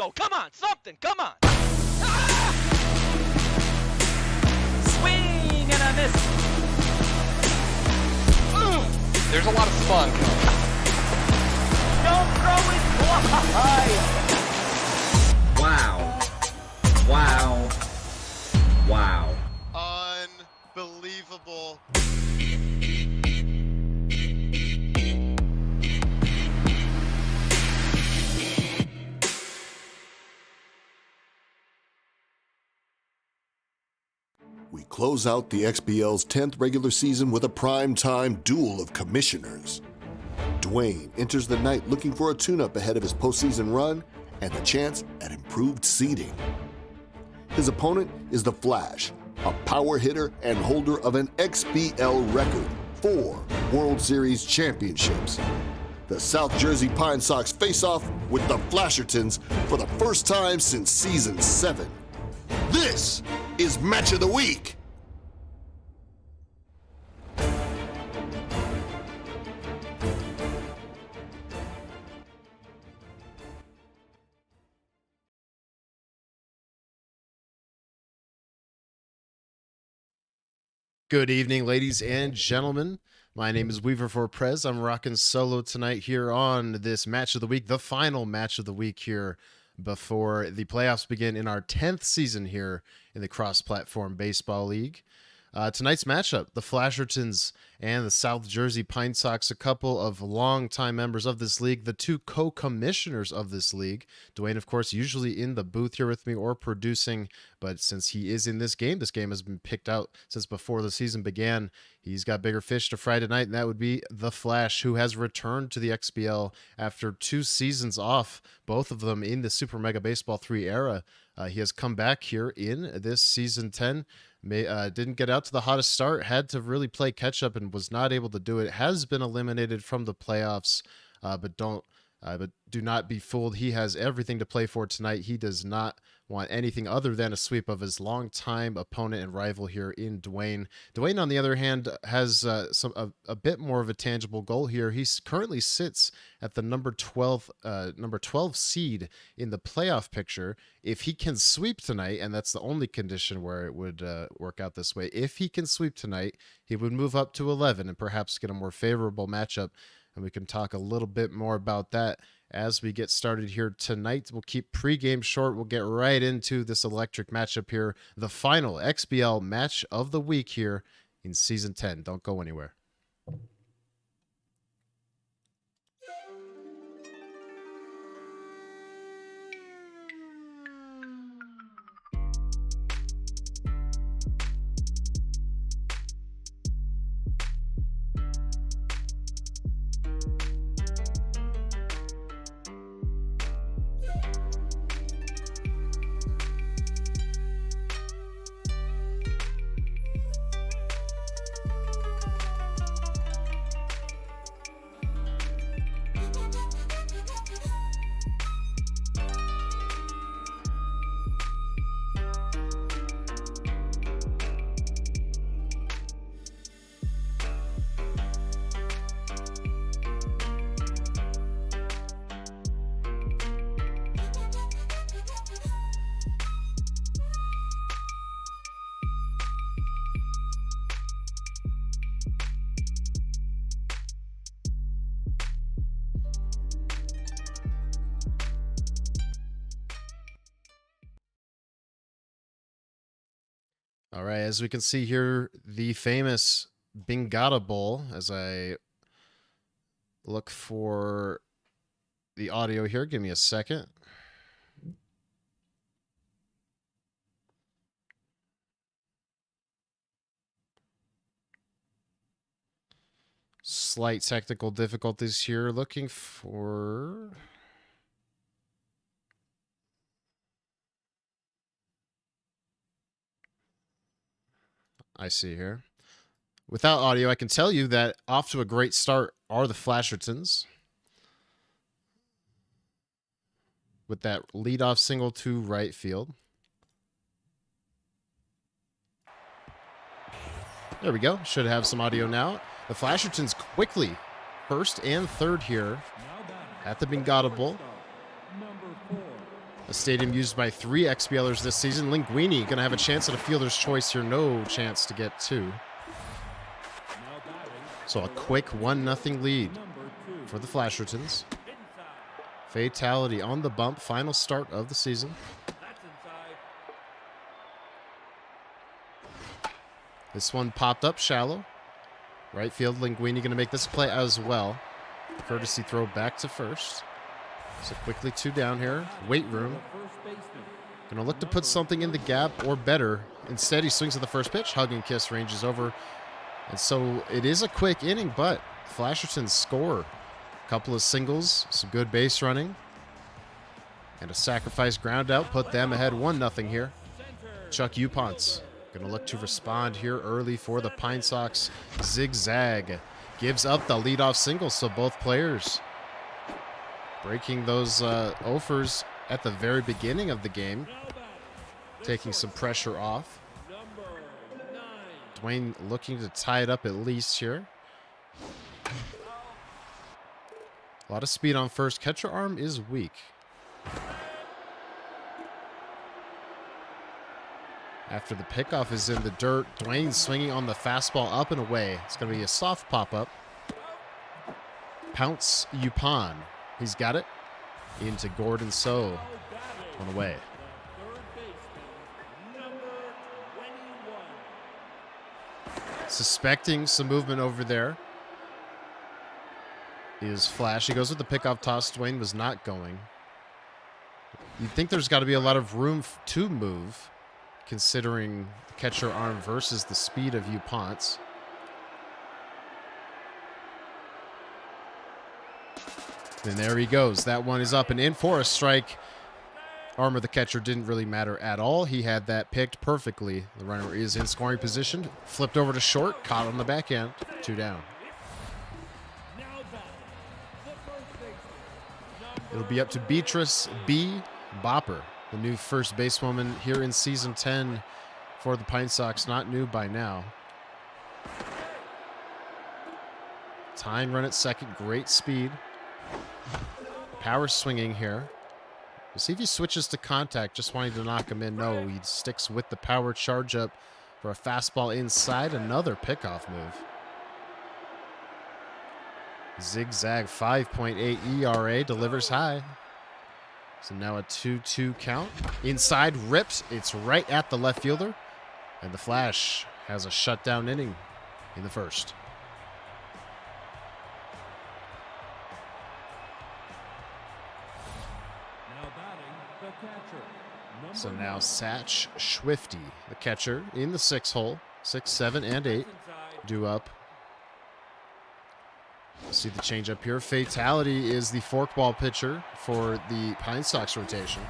go. Come on, something. Come on. Swing and a miss. There's a lot of spun. Don't throw it wide. Wow. Wow. Wow. Unbelievable. We close out the XBL's 10th regular season with a prime-time duel of commissioners. Dwyenne enters the night looking for a tune-up ahead of his postseason run and a chance at improved seeding. His opponent is the Flash, a power hitter and holder of an XBL record, 4 World Series championships. The South Jersey Pine Sox face off with the Flashertons for the first time since season 7. This is Match of the Week. Good evening, ladies and gentlemen. My name is Weaver for Prez. I'm rocking solo tonight here on this Match of the Week, the final Match of the Week here before the playoffs begin in our 10th season here in the Cross-Platform Baseball League. Tonight's matchup, the Flashertons and the South Jersey Pine Sox, a couple of longtime members of this league, the 2 co-commissioners of this league. Dwyenne, of course, usually in the booth here with me or producing, but since he is in this game has been picked out since before the season began. He's got bigger fish to fry tonight, and that would be the Flash, who has returned to the XBL after 2 seasons off, both of them in the Super Mega Baseball 3 era. He has come back here in this season 10. Didn't get out to the hottest start, had to really play catch up and was not able to do it. Has been eliminated from the playoffs, but do not be fooled. He has everything to play for tonight. He does not want anything other than a sweep of his longtime opponent and rival here in Dwyenne. Dwyenne, on the other hand, has a bit more of a tangible goal here. He currently sits at the number 12 seed in the playoff picture. If he can sweep tonight, and that's the only condition where it would work out this way, if he can sweep tonight, he would move up to 11 and perhaps get a more favorable matchup. And we can talk a little bit more about that as we get started here tonight. We'll keep pregame short. We'll get right into this electric matchup here, the final XBL match of the week here in Season 10. Don't go anywhere. All right, as we can see here, the famous Bingata Bowl, as I look for the audio here. Give me a second. Slight technical difficulties here. Looking for... I see here. Without audio, I can tell you that off to a great start are the Flashertons, with that leadoff single to right field. There we go. Should have some audio now. The Flashertons quickly first and third here at the Bingata Bowl. A stadium used by 3 XBLers this season. Linguini going to have a chance at a fielder's choice here. No chance to get 2. So a quick 1-0 lead for the Flashertons. Fatality on the bump. Final start of the season. This one popped up shallow. Right field, Linguini going to make this play as well. Courtesy throw back to first. So quickly 2 down here. Weight room. Going to look to put something in the gap or better. Instead, he swings at the first pitch. Hug and kiss ranges over. And so it is a quick inning, but Flashertons score. A couple of singles, some good base running, and a sacrifice ground out put them ahead 1-0 here. Chuck Uponts going to look to respond here early for the Pine Sox. Zigzag gives up the leadoff single, so both players breaking those offers at the very beginning of the game, taking some pressure off. Dwyenne looking to tie it up at least here. A lot of speed on first. Catcher arm is weak. After the pickoff is in the dirt, Dwyenne swinging on the fastball up and away. It's going to be a soft pop-up. Pounce Upon. He's got it. Into Gordon So. On the way. Suspecting some movement over there is Flash. He goes with the pickoff toss. Dwyenne was not going. You'd think there's got to be a lot of room to move, considering the catcher arm versus the speed of Uponts. And there he goes. That one is up and in for a strike. Arm of the catcher didn't really matter at all. He had that picked perfectly. The runner is in scoring position. Flipped over to short. Caught on the backhand. 2 down. It'll be up to Beatrice B. Bopper, the new first basewoman here in Season 10 for the Pine Sox. Not new by now. Tying run at second. Great speed. Power swinging here. We'll see if he switches to contact, just wanting to knock him in. No, he sticks with the power charge up for a fastball inside. Another pickoff move. Zigzag 5.8 ERA, delivers high. So now a 2-2 count. Inside, rips. It's right at the left fielder. And the Flash has a shutdown inning in the first. So now Satch Schwifty, the catcher, in the 6 hole. 6, 7, and 8 due up. See the changeup here. Fatality is the forkball pitcher for the Pine Sox rotation.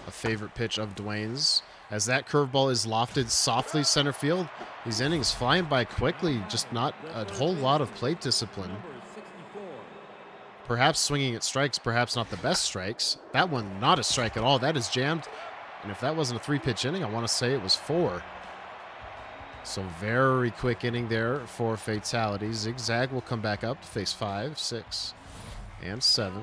A favorite pitch of Dwyenne's. As that curveball is lofted softly center field, these innings flying by quickly, just not a whole lot of plate discipline. Perhaps swinging at strikes, perhaps not the best strikes. That one, not a strike at all. That is jammed. And if that wasn't a 3-pitch inning, I want to say it was 4. So very quick inning there for Fatality. Zigzag will come back up to face 5, 6, and 7.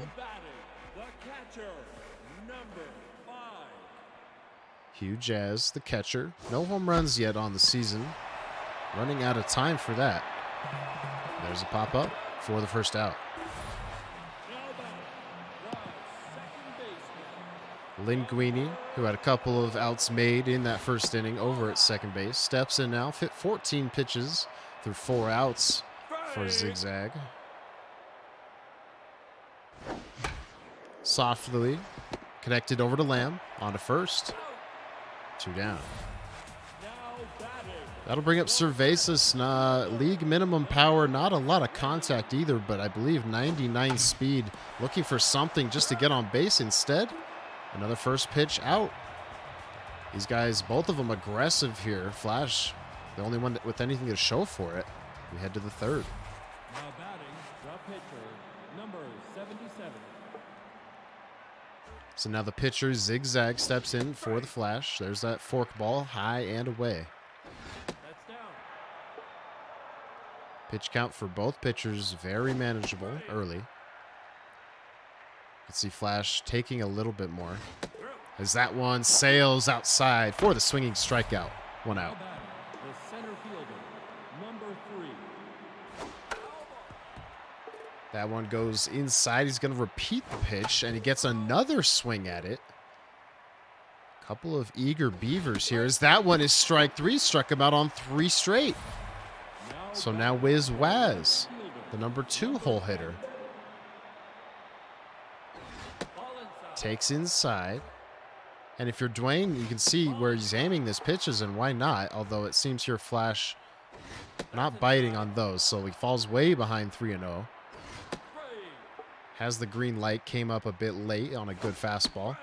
Hugh Jazz, the catcher. No home runs yet on the season. Running out of time for that. There's a pop-up for the first out. Linguini, who had a couple of outs made in that first inning over at second base, steps in now. 14 pitches through 4 outs for Zigzag. Softly connected over to Lamb. On to first. 2 down. That'll bring up Cervezas. League minimum power. Not a lot of contact either, but I believe 99 speed. Looking for something just to get on base instead. Another first pitch out. These guys, both of them aggressive here. Flash, the only one with anything to show for it. We head to the third. Now batting, the pitcher, number 77. So now the pitcher, Zigzag, steps in for the Flash. There's that fork ball, high and away. That's down. Pitch count for both pitchers very manageable early. You can see Flash taking a little bit more. As that one sails outside for the swinging strikeout. One out. The center fielder, number 3. That one goes inside. He's going to repeat the pitch, and he gets another swing at it. Couple of eager beavers here, as that one is strike 3. Struck him out on 3 straight. So now Wiz Waz, the number 2 hole hitter, takes inside. And if you're Dwyenne, you can see where he's aiming this pitches, and why not? Although it seems here Flash not biting on those, so he falls way behind 3-0. Has the green light, came up a bit late on a good fastball,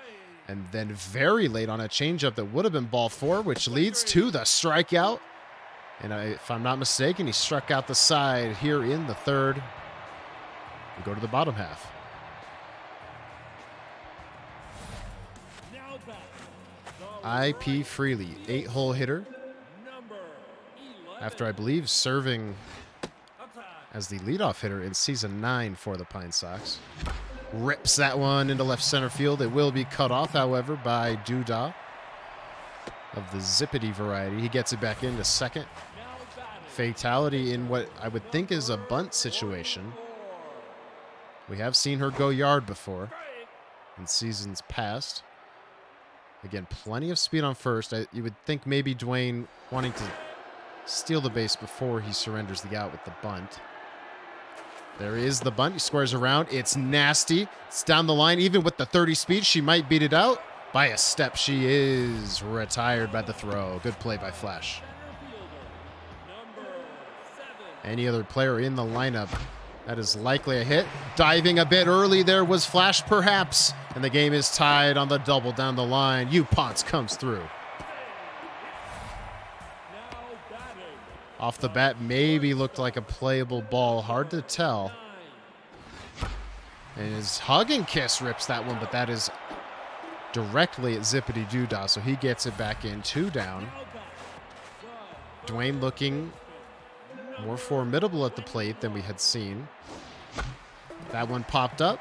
and then very late on a changeup that would have been ball 4, which leads to the strikeout. And if I'm not mistaken, he struck out the side here in the 3rd. We go to the bottom half. IP Freely, 8-hole hitter. After, I believe, serving as the leadoff hitter in Season 9 for the Pine Sox. Rips that one into left center field. It will be cut off, however, by Doodah of the zippity variety. He gets it back into second. Fatality in what I would think is a bunt situation. We have seen her go yard before in seasons past. Again, plenty of speed on first. You would think maybe Dwyenne wanting to steal the base before he surrenders the out with the bunt. There is the bunt. He squares around. It's nasty. It's down the line. Even with the 30 speed, she might beat it out. By a step, she is retired by the throw. Good play by Flash. Any other player in the lineup, that is likely a hit. Diving a bit early there was Flash, perhaps. And the game is tied on the double down the line. Ponce comes through. Off the bat, maybe looked like a playable ball. Hard to tell. And his hug and kiss rips that one, but that is directly at Zippity Doodah, so he gets it back in. 2 down. Dwyenne looking more formidable at the plate than we had seen. That one popped up.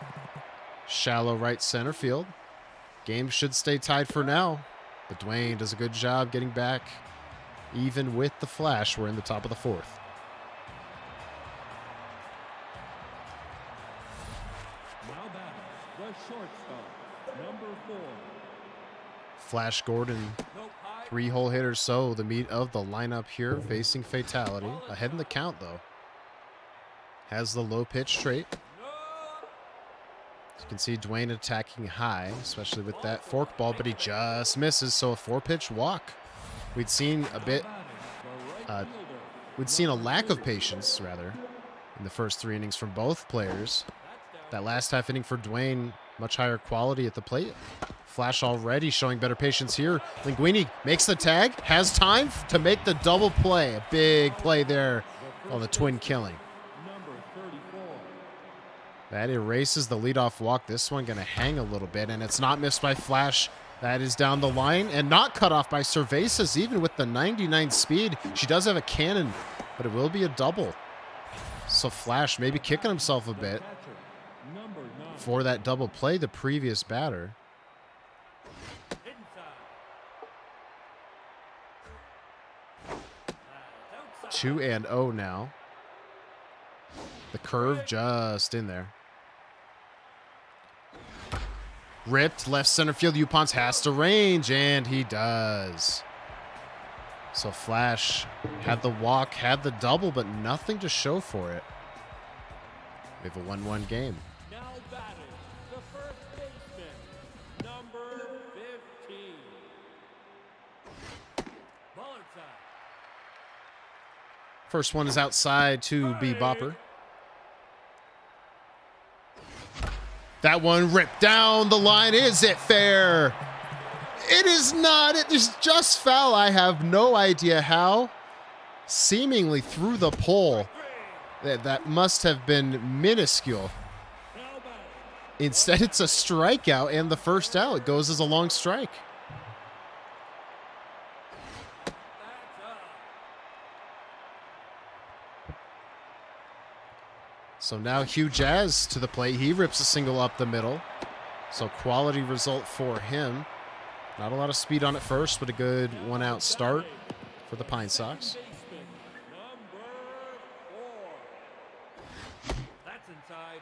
Shallow right center field. Game should stay tied for now, but Dwyenne does a good job getting back. Even with the Flash, we're in the top of the 4th. Now batting, the shortstop, number 4. Flash Gordon, 3-hole hitter, so the meat of the lineup here, facing fatality. Ahead in the count, though. Has the low pitch straight. As you can see Dwyenne attacking high, especially with that forkball, but he just misses, so a 4-pitch walk. We'd seen a bit, we'd seen a lack of patience, rather, in the first 3 innings from both players. That last half inning for Dwyenne, much higher quality at the plate. Flash already showing better patience here. Linguini makes the tag, has time to make the double play. A big play there on the twin killing. That erases the leadoff walk. This one going to hang a little bit, and it's not missed by Flash. That is down the line and not cut off by Cervezas, even with the 99 speed. She does have a cannon, but it will be a double. So Flash maybe kicking himself a bit for that double play the previous batter. Two and 0 now. The curve just in there. Ripped left center field. Ponce has to range, and he does. So Flash had the walk, had the double, but nothing to show for it. We have a 1-1 game. Now batting, the first baseman, number 15. Ball inside. First one is outside to B Bopper. That one ripped down the line. Is it fair? It is not. It is just foul. I have no idea how. Seemingly through the pole. That must have been minuscule. Instead, it's a strikeout, and the first out. It goes as a long strike. So now Hugh Jazz to the plate. He rips a single up the middle. So quality result for him. Not a lot of speed on it first, but a good one-out start for the Pine Sox. That's inside.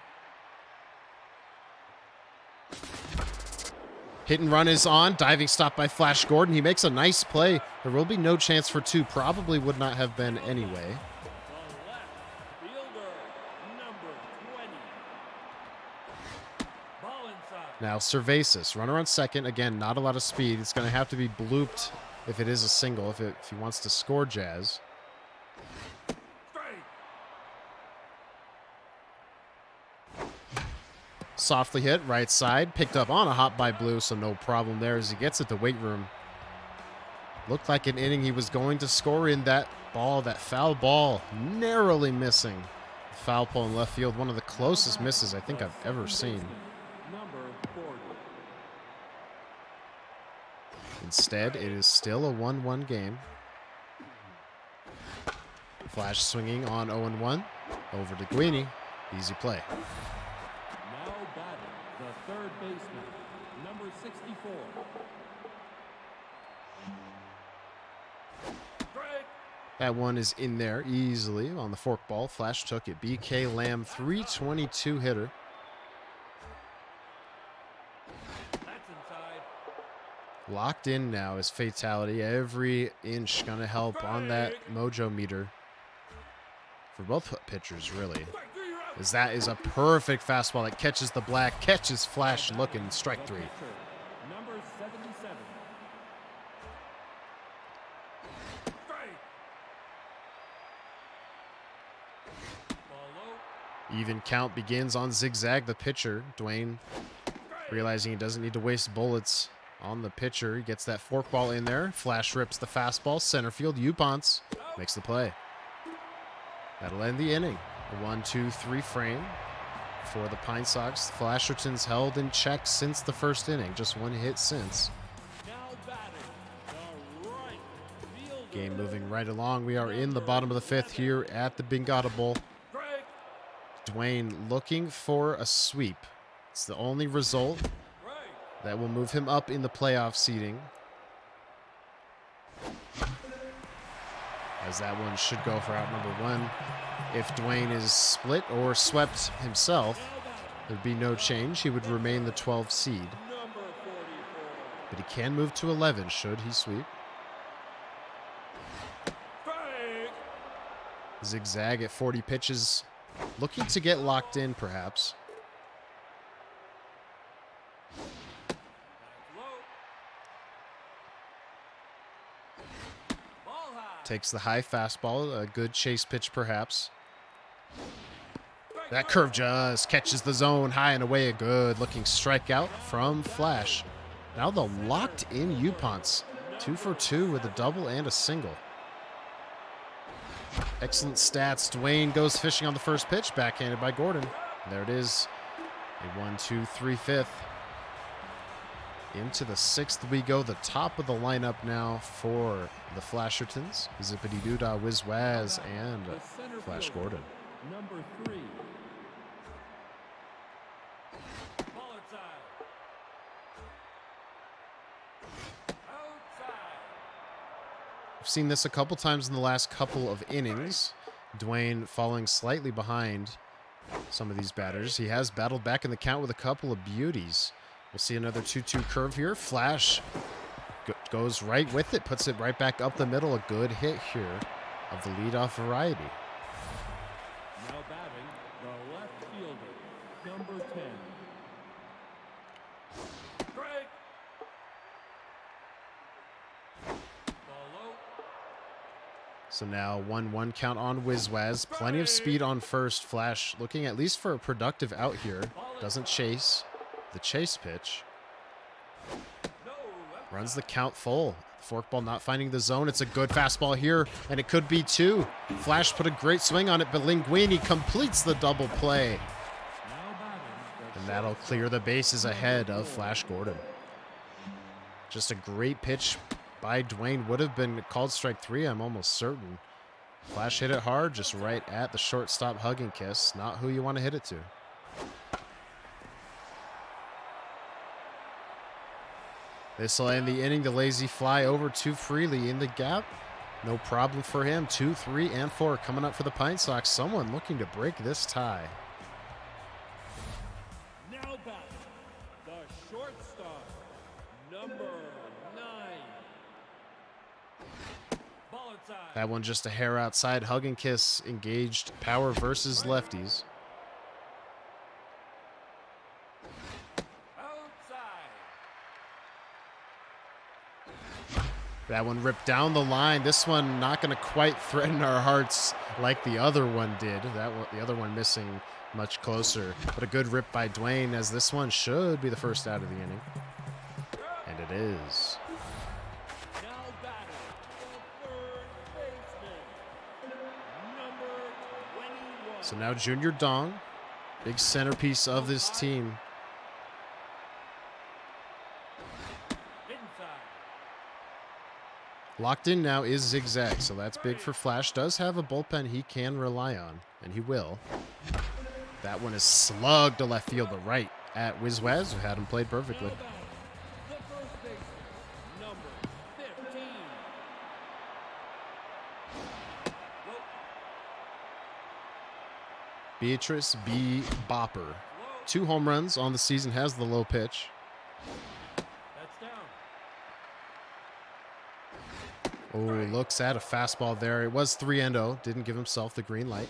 Hit and run is on. Diving stop by Flash Gordon. He makes a nice play. There will be no chance for two. Probably would not have been anyway. The left fielder, number 20. Ball inside. Now Cervasis, runner on second. Again, not a lot of speed. It's going to have to be blooped if it is a single, if he wants to score Jazz. Straight. Softly hit, right side. Picked up on a hop by Blue, so no problem there as he gets it to weight room. Looked like an inning he was going to score in. That ball, that foul ball, narrowly missing. Foul pole in left field, one of the closest misses I think I've ever seen. Number 40. Instead, it is still a 1-1 game. Flash swinging on 0-1. Over to Dwyenne. Easy play. Now batting, the third baseman, number 64. Strike. That one is in there easily on the forkball. Flash took it. BK Lamb, 322 hitter. That's inside. Locked in now is fatality. Every inch going to help on that mojo meter for both pitchers, really. As that is a perfect fastball that catches the black, catches Flash looking, strike three. Pitcher, number 77. Strike. Ball low. Even count begins on Zigzag, the pitcher. Dwyenne realizing he doesn't need to waste bullets on the pitcher. He gets that forkball in there. Flash rips the fastball. Center field, Upons makes the play. That'll end the inning. A 1-2-3 frame for the Pine Sox. Flasherton's held in check since the first inning. Just one hit since. Now batting, the right fielder. Game moving right along. We are in the bottom of the fifth here at the Bingata Bowl. Strike. Dwyenne looking for a sweep. It's the only result Strike. that will move him up in the playoff seeding. As that one should go for out number one. If Dwyenne is split or swept himself, there'd be no change. He would remain the 12th seed. Number 44. But he can move to 11 should he sweep. Strike. Zigzag at 40 pitches. Looking to get locked in, perhaps. Back low. Ball high. Takes the high fastball. A good chase pitch, perhaps. That curve just catches the zone high and away. A good looking strikeout from Flash. Now the locked in Upons. 2 for 2 with a double and a single. Excellent stats. Dwyenne goes fishing on the first pitch. Backhanded by Gordon. There it is. A 1-2-3 fifth. Into the sixth we go. The top of the lineup now for the Flashertons. Zippity Doodah, Wiz Waz, and The center Flash fielder, Gordon. Number 3. Ball outside. Outside. I've seen this a couple times in the last couple of innings. Dwyenne falling slightly behind some of these batters. He has battled back in the count with a couple of beauties. We'll see another 2-2 curve here. Flash goes right with it, puts it right back up the middle. A good hit here of the leadoff variety. Now batting, the left fielder, number 10. Strike. Ball low. So now 1-1 count on Wizwaz. Plenty of speed on first. Flash looking at least for a productive out here. Doesn't chase the chase pitch. Runs the count full. Forkball not finding the zone. It's a good fastball here, and it could be two. Flash put a great swing on it, but Linguini completes the double play. Now batting, the And that'll clear the bases ahead of Flash Gordon. Just a great pitch by Dwyenne. Would have been called strike three, I'm almost certain. Flash hit it hard, just right at the shortstop hug and kiss. Not who you want to hit it to. This will end the inning. The lazy fly over too freely in the gap. No problem for him. 2, 3, and 4 coming up for the Pine Sox. Someone looking to break this tie. Now back, the shortstop, number 9. Ball inside. That one just a hair outside. Hug and kiss engaged. Power versus lefties. Outside. That one ripped down the line. This one not going to quite threaten our hearts like the other one did. The other one missing much closer. But a good rip by Dwyenne, as this one should be the first out of the inning. And it is. Now batting, the third baseman, number 21. So now Junior Dong, big centerpiece of this team. Inside. Locked in now is Zigzag, so that's big for Flash. Does have a bullpen he can rely on, and he will. That one is slugged to left field, but right at Wizwaz, who had him played perfectly. Now batting, the first baseman, number 15. Beatrice B. Bopper. 2 home runs on the season, has the low pitch. That's down. Oh, looks at a fastball there. It was 3-0. Didn't give himself the green light.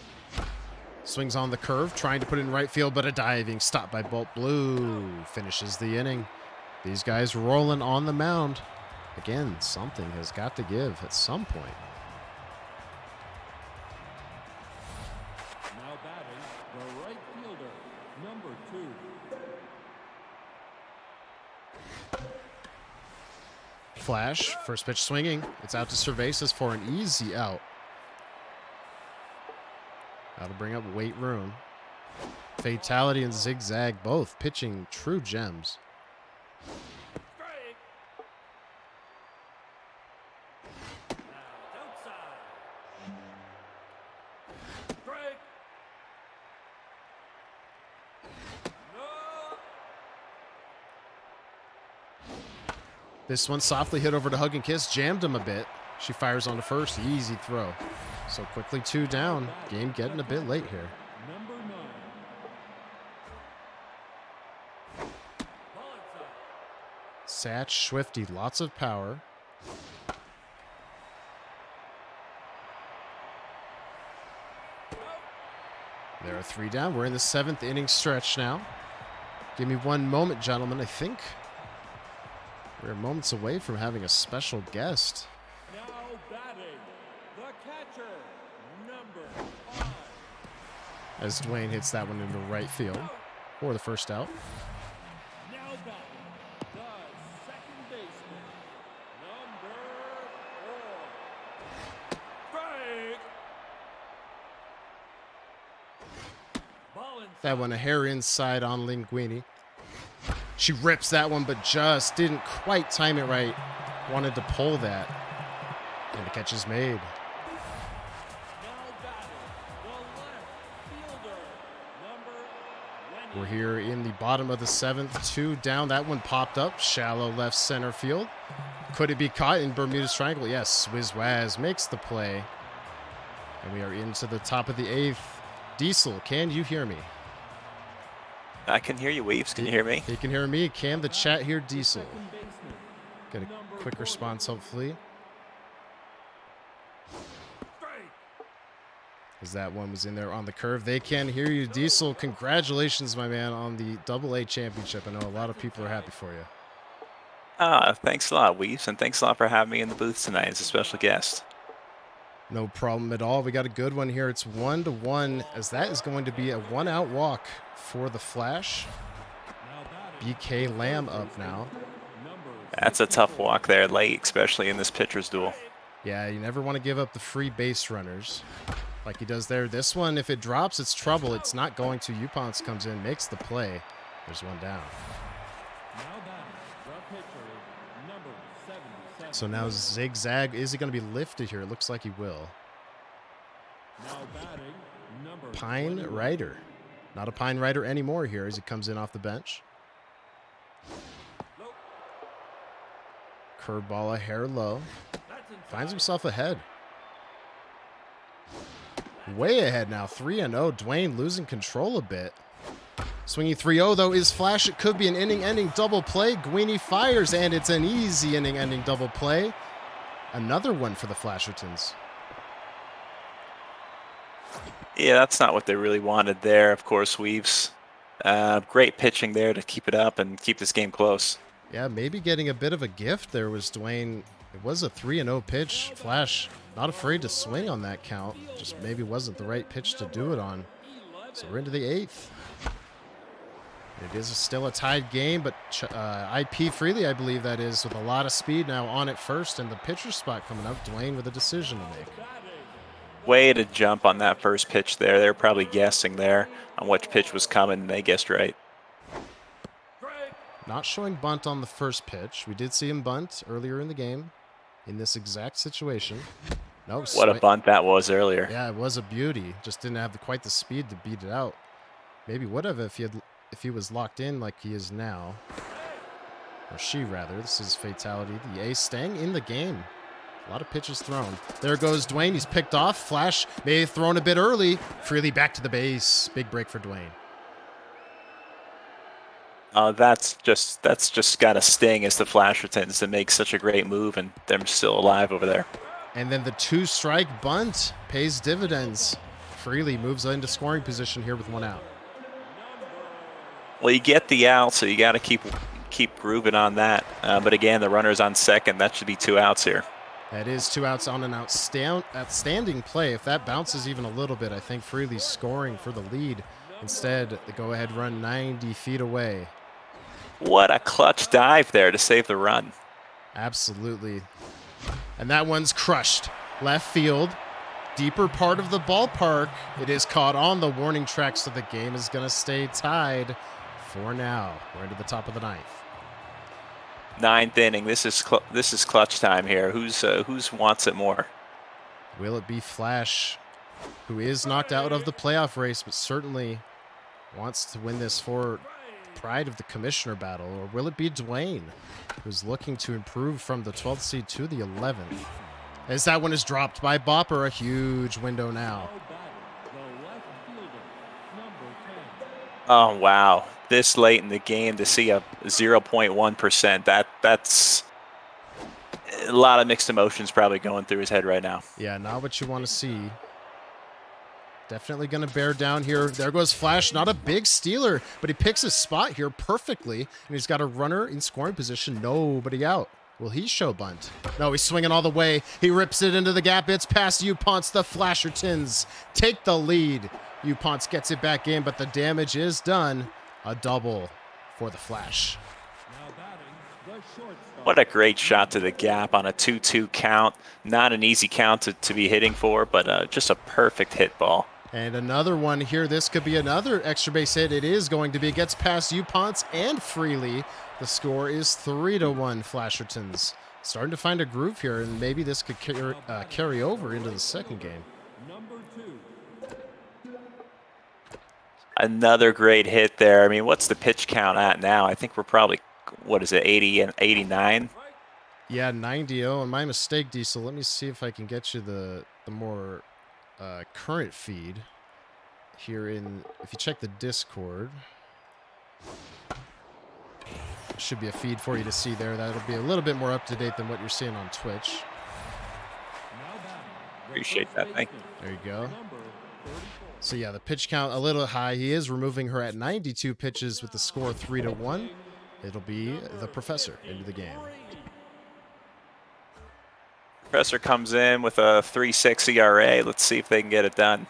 Swings on the curve, trying to put it in right field, but a diving stop by Bolt Blue. Finishes the inning. These guys rolling on the mound. Again, something has got to give at some point. Now batting, the right fielder, number 2. Flash, first pitch swinging. It's out to Cervasas for an easy out. That'll bring up weight room. Fatality and Zigzag both pitching true gems. Strike. Now outside. Strike. No. This one softly hit over to Hug and Kiss, jammed him a bit. She fires on to first, easy throw. So quickly 2 down. Game getting a bit late here. Number 9. Ball inside. Satch, Swifty, lots of power. There are 3 down. We're in the 7th inning stretch now. Give me one moment, gentlemen. I think we're moments away from having a special guest. Now batting, the catcher, number 5. As Dwyenne hits that one into right field for the first out. Now batting, the second baseman, number 4. Strike. Ball inside. That one a hair inside on Linguini. She rips that one, but just didn't quite time it right. Wanted to pull that. And the catch is made. Now batting, the left fielder, number 20. We're here in the bottom of the 7th. 2 down. That one popped up. Shallow left center field. Could it be caught in Bermuda's Triangle? Yes. Wizwaz makes the play. And we are into the top of the 8th. Diesel, can you hear me? I can hear you, Weaves. Can you hear me? He can hear me. Can the chat hear Diesel? Second baseman, Get a number quick 40. response, hopefully. Strike. As that one was in there on the curve. They can hear you. Diesel, congratulations, my man, on the AA championship. I know a lot of people are happy for you. Thanks a lot, Weaves, and thanks a lot for having me in the booth tonight as a special guest. No problem at all. We got a good one here. It's 1-1, as that is going to be a 1-out walk for the Flash. Now batting, BK Lamb up now. number That's a tough walk there late, especially in this pitcher's duel. Yeah, you never want to give up the free base runners like he does there. This one, if it drops, it's trouble. It's not going to. Upons comes in, makes the play. There's one down. Now batting, the pitcher, number 77. So now Zigzag, is he going to be lifted here? It looks like he will. Now batting, number Pine 21. Rider. Not a Pine Rider anymore here as he comes in off the bench. Curveball a hair low. Finds himself ahead. Way ahead now, 3-0. Dwyenne losing control a bit. Swinging 3-0 though is Flash. It could be an inning-ending double play. Dwyenne fires, and it's an easy inning-ending double play. Another one for the Flashertons. Yeah, that's not what they really wanted there. Of course, Weaves. Great pitching there to keep it up and keep this game close. Yeah, maybe getting a bit of a gift there was Dwyenne. It was a 3-0 pitch. Flash not afraid to swing on that count. Just maybe wasn't the right pitch to do it on. So we're into the 8th. It is still a tied game, but IP Freely, I believe that is, with a lot of speed now on at first, and the pitcher spot coming up. Dwyenne with a decision to make. Way to jump on that first pitch there. They're probably guessing there on which pitch was coming, and they guessed right. Not showing bunt on the first pitch. We did see him bunt earlier in the game in this exact situation. No, What a bunt that was earlier. Yeah, it was a beauty. Just didn't have quite the speed to beat it out. Maybe would have if he was locked in like he is now. Or she, rather. This is fatality. The ace staying in the game. A lot of pitches thrown. There goes Dwyenne. He's picked off. Flash may have thrown a bit early. Freely back to the base. Big break for Dwyenne. That's just got a sting as the Flashertons to make such a great move, and they're still alive over there. And then the 2-strike bunt pays dividends. Freely moves into scoring position here with 1 out. Well, you get the out, so you got to keep grooving on that. But again, the runner's on second. That should be 2 outs here. That is 2 outs on an outstanding play. If that bounces even a little bit, I think Freely's scoring for the lead. Instead, the go-ahead run 90 feet away. What a clutch dive there to save the run. Absolutely. And that one's crushed. Left field, deeper part of the ballpark. It is caught on the warning track, so the game is going to stay tied for now. We're into the top of the 9th. 9th inning. This is clutch time here. Who's wants it more? Will it be Flash, who is knocked out of the playoff race, but certainly wants to win this for the pride of the commissioner battle? Or will it be Dwyenne, who's looking to improve from the 12th seed to the 11th? As that one is dropped by Bopper, a huge window now. The left fielder, number 10. Oh wow! This late in the game to see a 0.1%. That's a lot of mixed emotions probably going through his head right now. Yeah, not what you want to see. Definitely going to bear down here. There goes Flash. Not a big stealer, but he picks his spot here perfectly. And he's got a runner in scoring position. Nobody out. Will he show bunt? No, he's swinging all the way. He rips it into the gap. It's past Uponce. The Flashertons take the lead. Uponce gets it back in, but the damage is done. A double for the Flash. Now batting, the shortstop. What a great shot to the gap on a 2-2 count. Not an easy count to be hitting for, but just a perfect hit ball. And another one here. This could be another extra base hit. It is going to be. It gets past Uponce and Freely. The score is 3-1 Flashertons. Starting to find a groove here, and maybe this could carry over into the second game. Number 2. Another great hit there. I mean, what's the pitch count at now? I think we're probably, what is it, 80 and 89? Yeah, 90-0. And my mistake, Diesel. Let me see if I can get you the more current feed here in, if you check the Discord. Should be a feed for you to see there. That'll be a little bit more up to date than what you're seeing on Twitch. Now batting, the Appreciate first that. Thank baseman, There you go. number 34. So yeah, the pitch count a little high. He is removing her at 92 pitches with the score 3-1. It'll be the Professor into the game. Professor comes in with a 3.6 ERA. Let's see if they can get it done.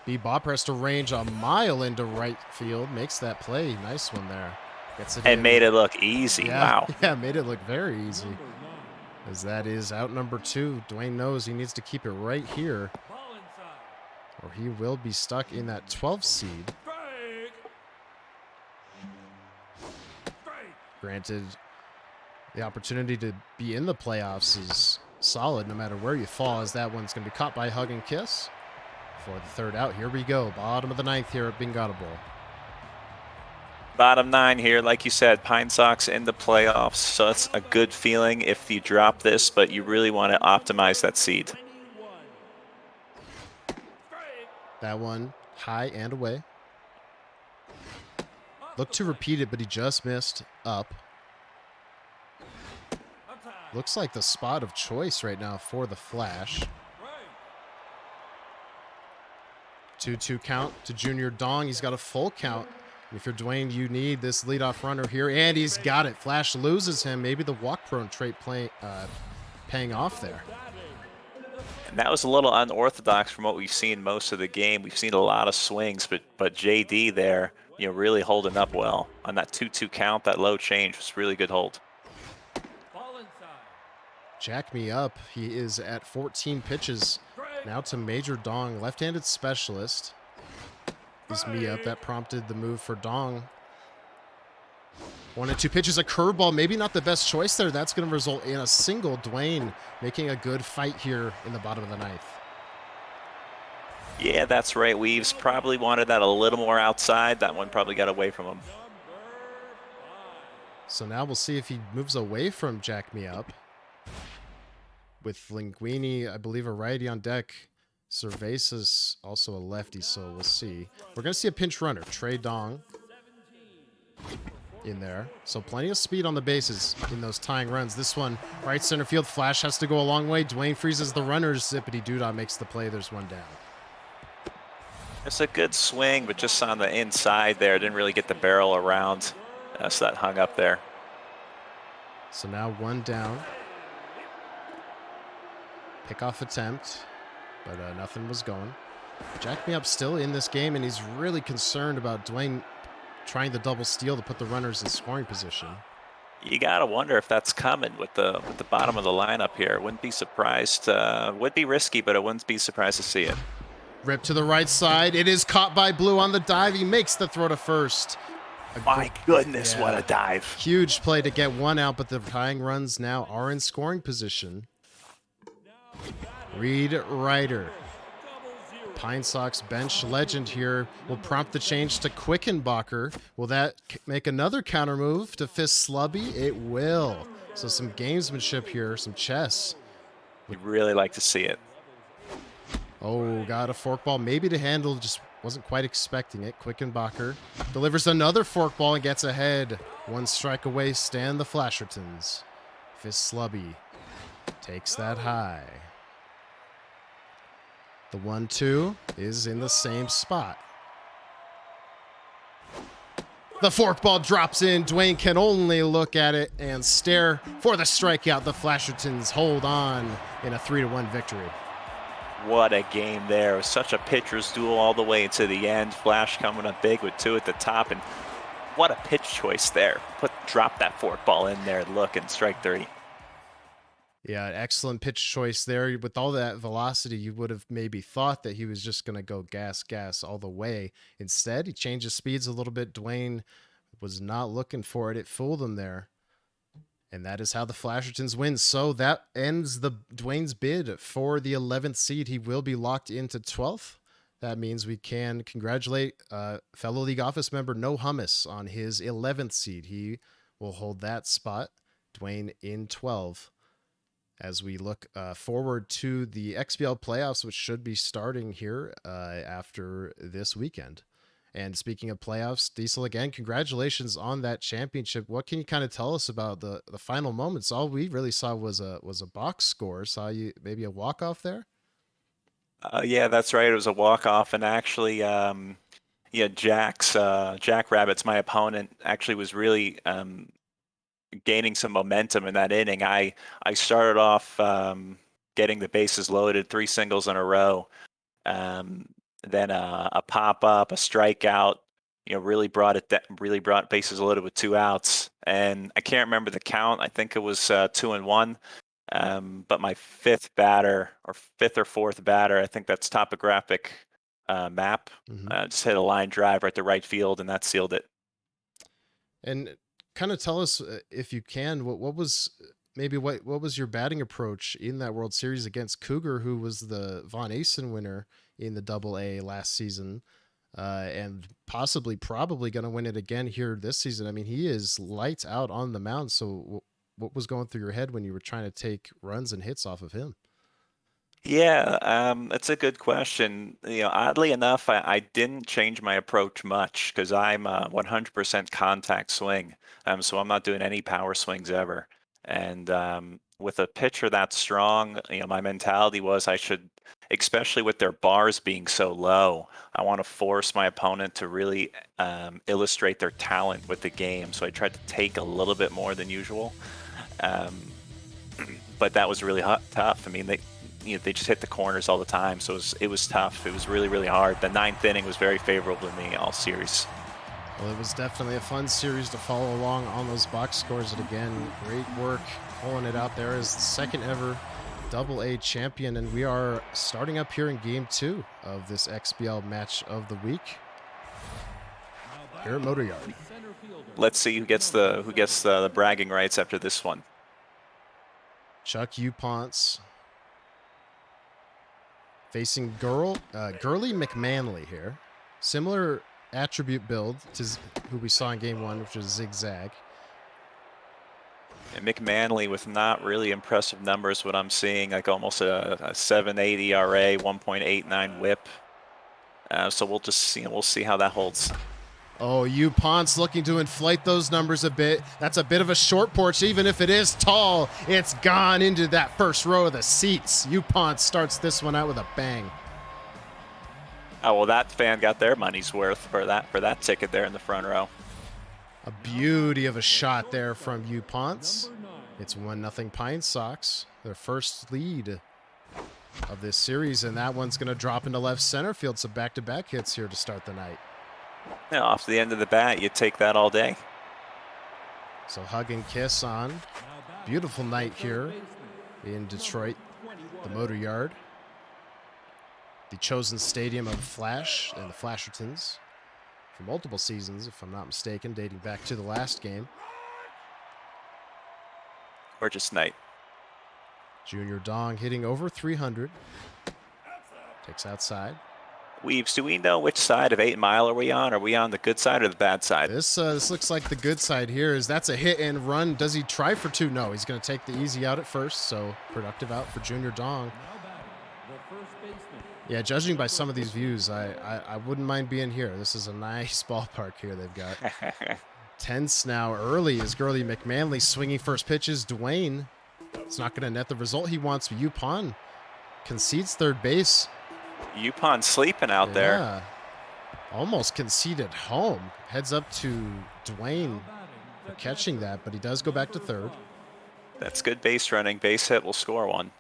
B. Bopper has to range a mile into right field. Makes that play. Nice one there. Gets it And in. made it look easy. Yeah, Wow. Yeah, made it look very easy. Number 9. As that is out number 2. Dwyenne knows he needs to keep it right here, Ball inside. or he will be stuck in that 12th seed. Strike. Strike. Granted, the opportunity to be in the playoffs is solid no matter where you fall, as that one's going to be caught by Hug and Kiss. for the third out. Here we go. Bottom of the ninth here at Bingottable. Bottom 9 here, like you said, Pine Sox in the playoffs, so it's a good feeling if you drop this, but you really want to optimize that seed. That one high and away. Looked to repeat it, but he just missed up. Looks like the spot of choice right now for the Flash. 2-2 count to Junior Dong. He's got a full count. If you're Dwyenne, you need this leadoff runner here, and he's got it. Flash loses him. Maybe the walk-prone trait paying off there. And that was a little unorthodox from what we've seen most of the game. We've seen a lot of swings, but JD there, really holding up well on that 2-2 count. That low change was really good hold. Jack me up. He is at 14 pitches. Now to Major Dong, left-handed specialist. Is me up. That prompted the move for Dong. 1-2 pitches, a curveball. Maybe not the best choice there. That's going to result in a single. Dwyenne making a good fight here in the bottom of the ninth. Yeah, that's right. Weaves probably wanted that a little more outside. That one probably got away from him. So now we'll see if he moves away from Jack me up. With Linguini, I believe, a righty on deck. Cervezas also a lefty, so we'll see. We're going to see a pinch runner. Trey Dong in there. So plenty of speed on the bases in those tying runs. This one, right center field. Flash has to go a long way. Dwyenne freezes the runners. Zippity Doodah makes the play. There's one down. It's a good swing, but just on the inside there. Didn't really get the barrel around. So that hung up there. So now one down. Pickoff attempt. But nothing was going. Jack me up still in this game, and he's really concerned about Dwyenne trying the double steal to put the runners in scoring position. You gotta wonder if that's coming with the bottom of the lineup here. Wouldn't be surprised. Would be risky, but I wouldn't be surprised to see it. Rip to the right side. It is caught by Blue on the dive. He makes the throw to first. My goodness, what a dive! Huge play to get one out, but the tying runs now are in scoring position. Reed Ryder, Pine Sox bench legend here, will prompt the change to Quickenbacher. Will that make another counter move to Fist Slubby? It will. So some gamesmanship here, some chess. You'd really like to see it. Oh, got a forkball, maybe to handle, just wasn't quite expecting it. Quickenbacher delivers another forkball and gets ahead. One strike away stand the Flashertons. Fist Slubby takes that high. The 1-2 is in the same spot. The forkball drops in. Dwyenne can only look at it and stare for the strikeout. The Flashertons hold on in a 3-1 victory. What a game there. It was such a pitcher's duel all the way to the end. Flash coming up big with 2 at the top, and what a pitch choice there. Drop that forkball in there, look, and strike 3. Yeah, excellent pitch choice there. With all that velocity, you would have maybe thought that he was just going to go gas all the way. Instead, he changed his speeds a little bit. Dwyenne was not looking for it. It fooled him there. And that is how the Flashertons win. So that ends Dwyenne's bid for the 11th seed. He will be locked into 12th. That means we can congratulate fellow league office member No Hummus on his 11th seed. He will hold that spot. Dwyenne in 12. As we look forward to the XBL playoffs, which should be starting here after this weekend. And speaking of playoffs, Diesel, again, congratulations on that championship. What can you kind of tell us about the final moments? All we really saw was a box score. Saw you maybe a walk-off there? Yeah, that's right. It was a walk-off, and actually, Jack Rabbit's my opponent, actually was really gaining some momentum in that inning. I started off getting the bases loaded, 3 singles in a row. Then a pop up, a strikeout, really brought bases loaded with 2 outs. And I can't remember the count. I think it was 2-1. But my 5th batter, or 5th or 4th batter, I think that's topographic map, just hit a line drive right to right field, and that sealed it. And kind of tell us, if you can, what was your batting approach in that World Series against Cougar, who was the Von Asen winner in the Double-A last season, and probably going to win it again here this season. I mean, he is lights out on the mound. So what was going through your head when you were trying to take runs and hits off of him? Yeah, that's a good question. Oddly enough, I didn't change my approach much because I'm 100% contact swing. So I'm not doing any power swings ever. And with a pitcher that strong, my mentality was I should, especially with their bars being so low, I want to force my opponent to really illustrate their talent with the game. So I tried to take a little bit more than usual. But that was really tough. I mean, they just hit the corners all the time, so it was tough. It was really, really hard. The 9th inning was very favorable to me all series. Well, it was definitely a fun series to follow along on those box scores. And again, great work pulling it out there as the second ever Double-A champion. And we are starting up here in Game 2 of this XBL match of the week here at Motor Yard. Let's see who gets the bragging rights after this one. Chuck Uponce facing Gurley McManley here. Similar attribute build to who we saw in Game 1, which was Zigzag. And McManley with not really impressive numbers, what I'm seeing, like almost a 7.8 ERA, 1.89 WHIP. So we'll just we'll see how that holds. Oh, Uponce looking to inflate those numbers a bit. That's a bit of a short porch. Even if it is tall, it's gone into that first row of the seats. Uponce starts this one out with a bang. Oh, well, that fan got their money's worth for that ticket there in the front row. A beauty of a shot there from Uponce. It's 1-0 Pine Sox, their first lead of this series, and that one's going to drop into left center field. So back-to-back hits here to start the night. Off the end of the bat, you take that all day. So hug and kiss on. Beautiful night here in Detroit, the Motor Yard. The chosen stadium of Flash and the Flashertons for multiple seasons, if I'm not mistaken, dating back to the last game. Gorgeous night. Junior Dong hitting over 300. Takes outside. Weaves, do we know which side of 8 Mile are we on? Are we on the good side or the bad side? This looks like the good side here. That's a hit and run. Does he try for 2? No, he's going to take the easy out at first. So productive out for Junior Dong. Yeah, judging by some of these views, I wouldn't mind being here. This is a nice ballpark here they've got. Tense now early as Gurley McManley swinging first pitches. Dwyenne, it's not going to net the result he wants. Upon concedes third base. Upon sleeping out there. Almost conceded home. Heads up to Dwyenne for catching that, but he does go back to third. That's good base running. Base hit will score one.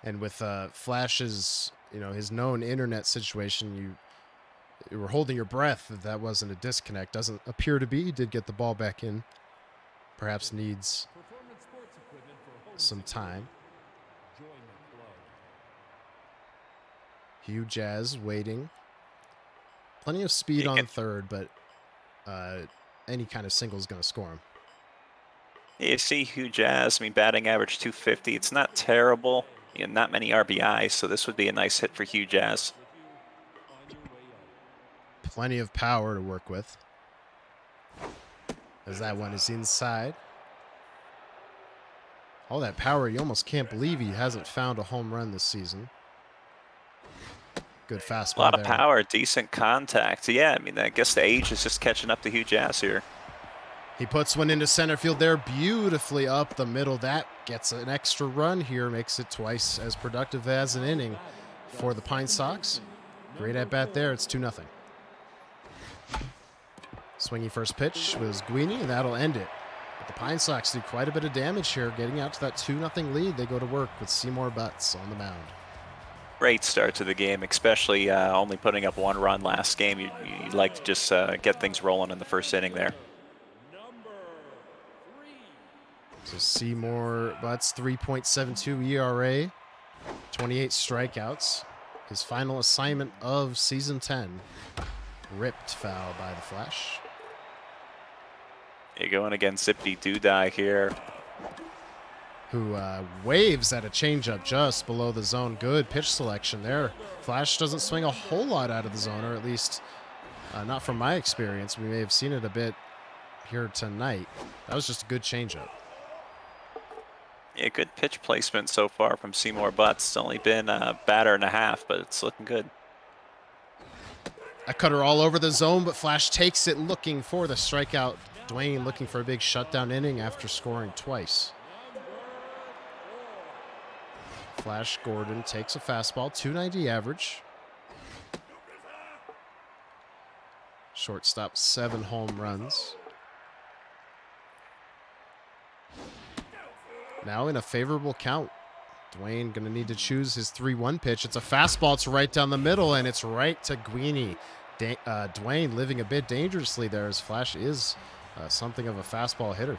And with Flash's, his known internet situation, you were holding your breath that wasn't a disconnect. Doesn't appear to be. He did get the ball back in. Perhaps needs some time. Hugh Jazz waiting. Plenty of speed on third, but any kind of single is going to score him. You see Hugh Jazz, batting average 250. It's not terrible. Not many RBIs, so this would be a nice hit for Hugh Jazz. Plenty of power to work with. As that one is inside. All that power, you almost can't believe he hasn't found a home run this season. Good fastball. A lot there. of power, decent contact. Yeah, I guess the age is just catching up to Hugh Jazz here. He puts one into center field there, beautifully up the middle. That gets an extra run here, makes it twice as productive as an inning for the Pine Sox. Great at bat there. It's 2-0. Swinging first pitch was Dwyenne, and that'll end it. But the Pine Sox do quite a bit of damage here, getting out to that 2-0 lead. They go to work with Seymour Butts on the mound. Great start to the game, especially only putting up 1 run last game. You'd like to just get things rolling in the first inning there. So Seymour Butts, 3.72 ERA, 28 strikeouts. His final assignment of season 10. Ripped foul by the Flash. You're going against Zippity Doodai here. who waves at a changeup just below the zone. Good pitch selection there. Flash doesn't swing a whole lot out of the zone, or at least not from my experience. We may have seen it a bit here tonight. That was just a good changeup. Yeah, good pitch placement so far from Seymour Butts. It's only been a batter and a half, but it's looking good. A cutter all over the zone, but Flash takes it looking for the strikeout. Dwyenne looking for a big shutdown inning after scoring twice. Flash Gordon takes a fastball, 290 average. Shortstop, 7 home runs. Now in a favorable count. Dwyenne going to need to choose his 3-1 pitch. It's a fastball. It's right down the middle, and it's right to Dwyenne. Dwyenne living a bit dangerously there, as Flash is something of a fastball hitter.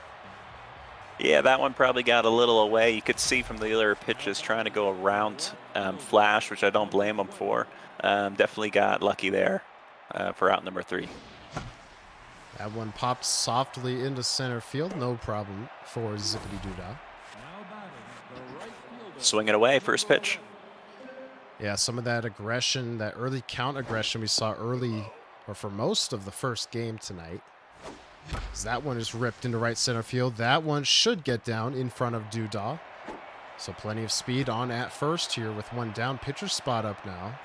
Yeah, that one probably got a little away. You could see from the other pitches trying to go around Flash, which I don't blame him for. Definitely got lucky there for out number 3. That one popped softly into center field. No problem for Zippity Doodah. Swinging away, first pitch. Yeah, some of that aggression, that early count aggression we saw early, or for most of the first game tonight. As that one is ripped into right center field. That one should get down in front of Doodah. So plenty of speed on at first here with one down. Pitcher spot up now.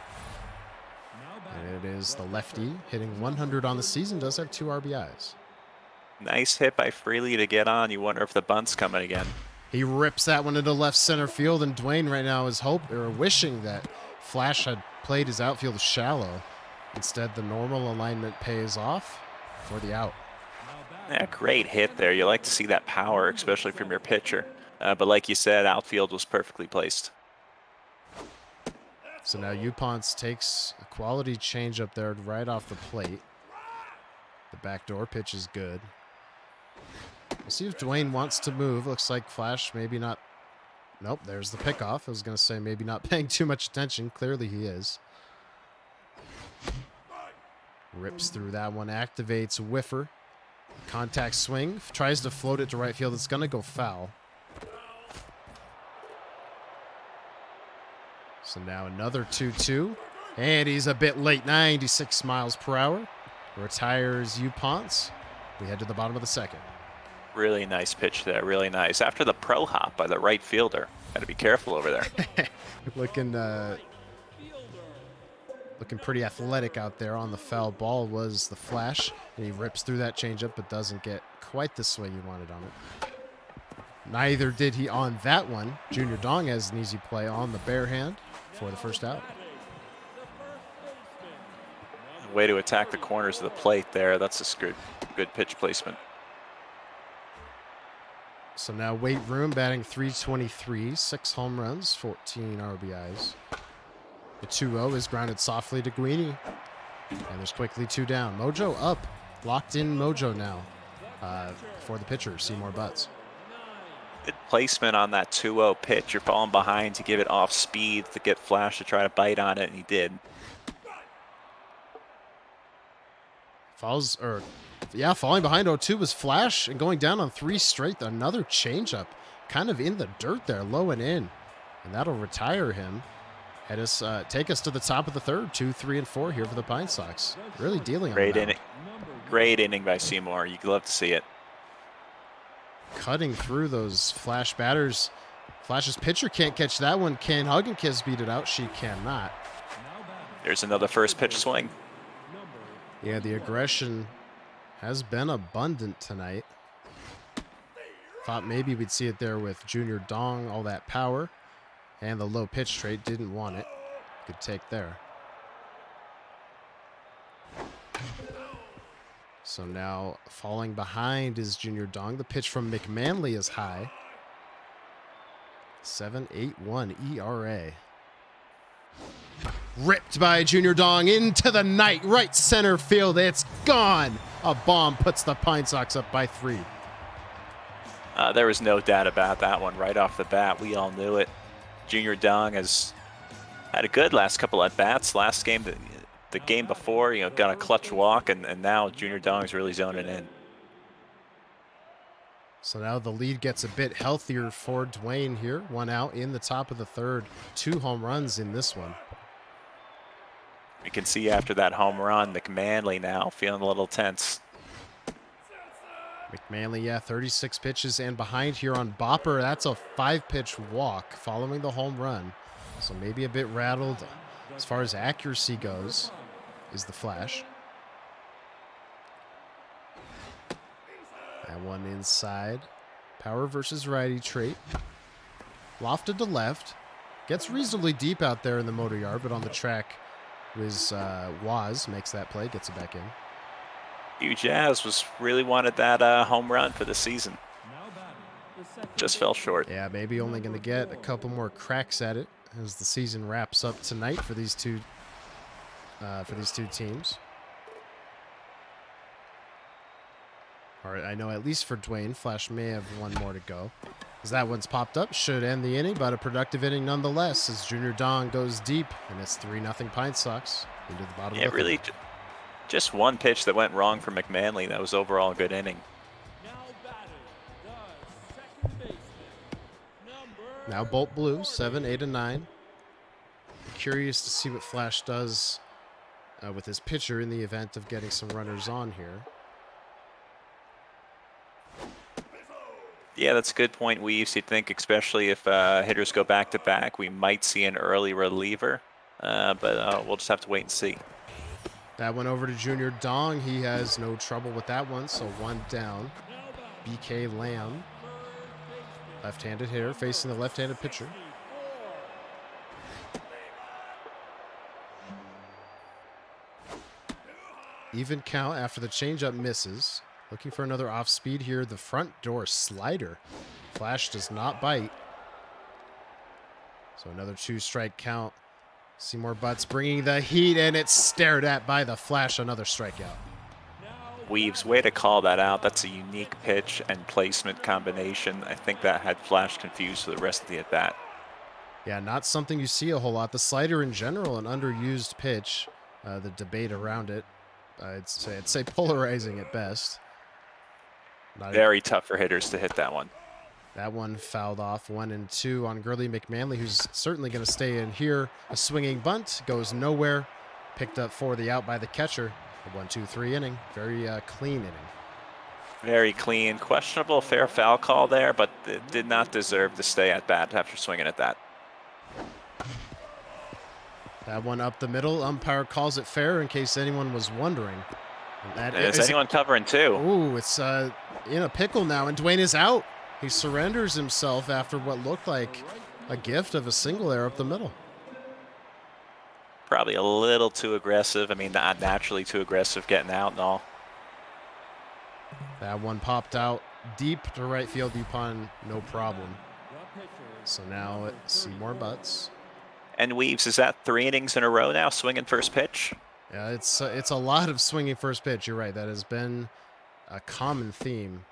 And it is the lefty hitting 100 on the season. Does have 2 RBIs. Nice hit by Freely to get on. You wonder if the bunt's coming again. He rips that one into left center field, and Dwyenne right now is wishing that Flash had played his outfield shallow. Instead, the normal alignment pays off for the out. Yeah, great hit there. You like to see that power, especially from your pitcher. But like you said, outfield was perfectly placed. So now Upons takes a quality changeup there right off the plate. The backdoor pitch is good. We'll see if Dwyenne wants to move. Looks like Flash maybe not. Nope, there's the pickoff. I was going to say maybe not paying too much attention. Clearly he is. Rips through that one, activates whiffer. Contact swing, tries to float it to right field. It's going to go foul. So now another 2-2. And he's a bit late, 96 miles per hour. Retires Upons. We head to the bottom of the second. Really nice pitch there, really nice. After the pro hop by the right fielder. Got to be careful over there. Looking pretty athletic out there on the foul ball was the Flash. And he rips through that changeup, but doesn't get quite the swing he wanted on it. Neither did he on that one. Junior Dong has an easy play on the bare hand for the first out. Way to attack the corners of the plate there. That's a good pitch placement. So now weight room batting .323, 6 home runs, 14 RBIs. The 2-0 is grounded softly to Dwyenne. And there's quickly 2 down. Mojo up. Locked in Mojo now for the pitcher, Seymour Butts. Good placement on that 2-0 pitch. You're falling behind to give it off speed to get Flash to try to bite on it, and he did. Falling behind 0-2 was Flash, and going down on 3 straight. Another changeup, kind of in the dirt there, low and in. And that'll retire him. Take us to the top of the third, 2, 3, and 4 here for the Pine Sox. Really dealing on Great that. inning. Great inning by Seymour. You'd love to see it. Cutting through those Flash batters. Flash's pitcher can't catch that one. Can Hugginkiss beat it out? She cannot. There's another first pitch swing. Yeah, the aggression has been abundant tonight. Thought maybe we'd see it there with Junior Dong, all that power. And the low pitch trait, didn't want it. Good take there. So now falling behind is Junior Dong. The pitch from McManley is high. 7.81 ERA. Ripped by Junior Dong into the night, right center field. It's gone. A bomb puts the Pine Sox up by 3. There was no doubt about that one right off the bat. We all knew it. Junior Dong has had a good last couple at bats. Last game, the game before, got a clutch walk, and now Junior Dong is really zoning in. So now the lead gets a bit healthier for Dwyenne here. 1 out in the top of the third. 2 home runs in this one. You can see after that home run, McManley now feeling a little tense. McManley, yeah, 36 pitches and behind here on Bopper. That's a 5-pitch walk following the home run. So maybe a bit rattled as far as accuracy goes is the Flash. That one inside. Power versus righty trait. Lofted to left. Gets reasonably deep out there in the motor yard, but on the track was Waz makes that play, gets it back in. Jazz was really wanted that home run for the season. Just fell short. Yeah, maybe only going to get a couple more cracks at it as the season wraps up tonight for these two teams. All right, I know at least for Dwyenne, Flash may have one more to go. As that one's popped up, should end the inning, but a productive inning nonetheless as Junior Dong goes deep, and it's 3-0 Pine Sox into the bottom of the really third. just one pitch that went wrong for McManley. That was overall a good inning. Now Bolt Blue, 7, 8, and 9. Curious to see what Flash does with his pitcher in the event of getting some runners on here. Yeah, that's a good point, Weaves. You'd think, especially if hitters go back-to-back, we might see an early reliever, but we'll just have to wait and see. That one over to Junior Dong. He has no trouble with that one, so 1 down. BK Lamb, left-handed hitter, facing the left-handed pitcher. Even count after the changeup misses. Looking for another off speed here. The front door slider. Flash does not bite. So another 2-strike count. Seymour Butts bringing the heat, and it's stared at by the Flash. Another strikeout. Weaves, way to call that out. That's a unique pitch and placement combination. I think that had Flash confused for the rest of the at-bat. Yeah, not something you see a whole lot. The slider in general, an underused pitch. The debate around it, I'd say polarizing at best. Very tough for hitters to hit that one. That one fouled off. 1 and 2 on Gurley McManley, who's certainly going to stay in here. A swinging bunt goes nowhere. Picked up for the out by the catcher. A 1-2-3 inning. Very clean inning. Very clean. Questionable fair foul call there, but it did not deserve to stay at bat after swinging at that. That one up the middle. Umpire calls it fair in case anyone was wondering. Is anyone covering too? Ooh, it's in a pickle now, and Dwyenne is out. He surrenders himself after what looked like a gift of a single there up the middle. Probably a little too aggressive. I mean, not naturally too aggressive getting out and all. That one popped out deep to right field, upon no problem. So now it's Seymour Butts. And Weaves, is that 3 innings in a row now, swinging first pitch? Yeah, it's a lot of swinging first pitch. You're right. That has been a common theme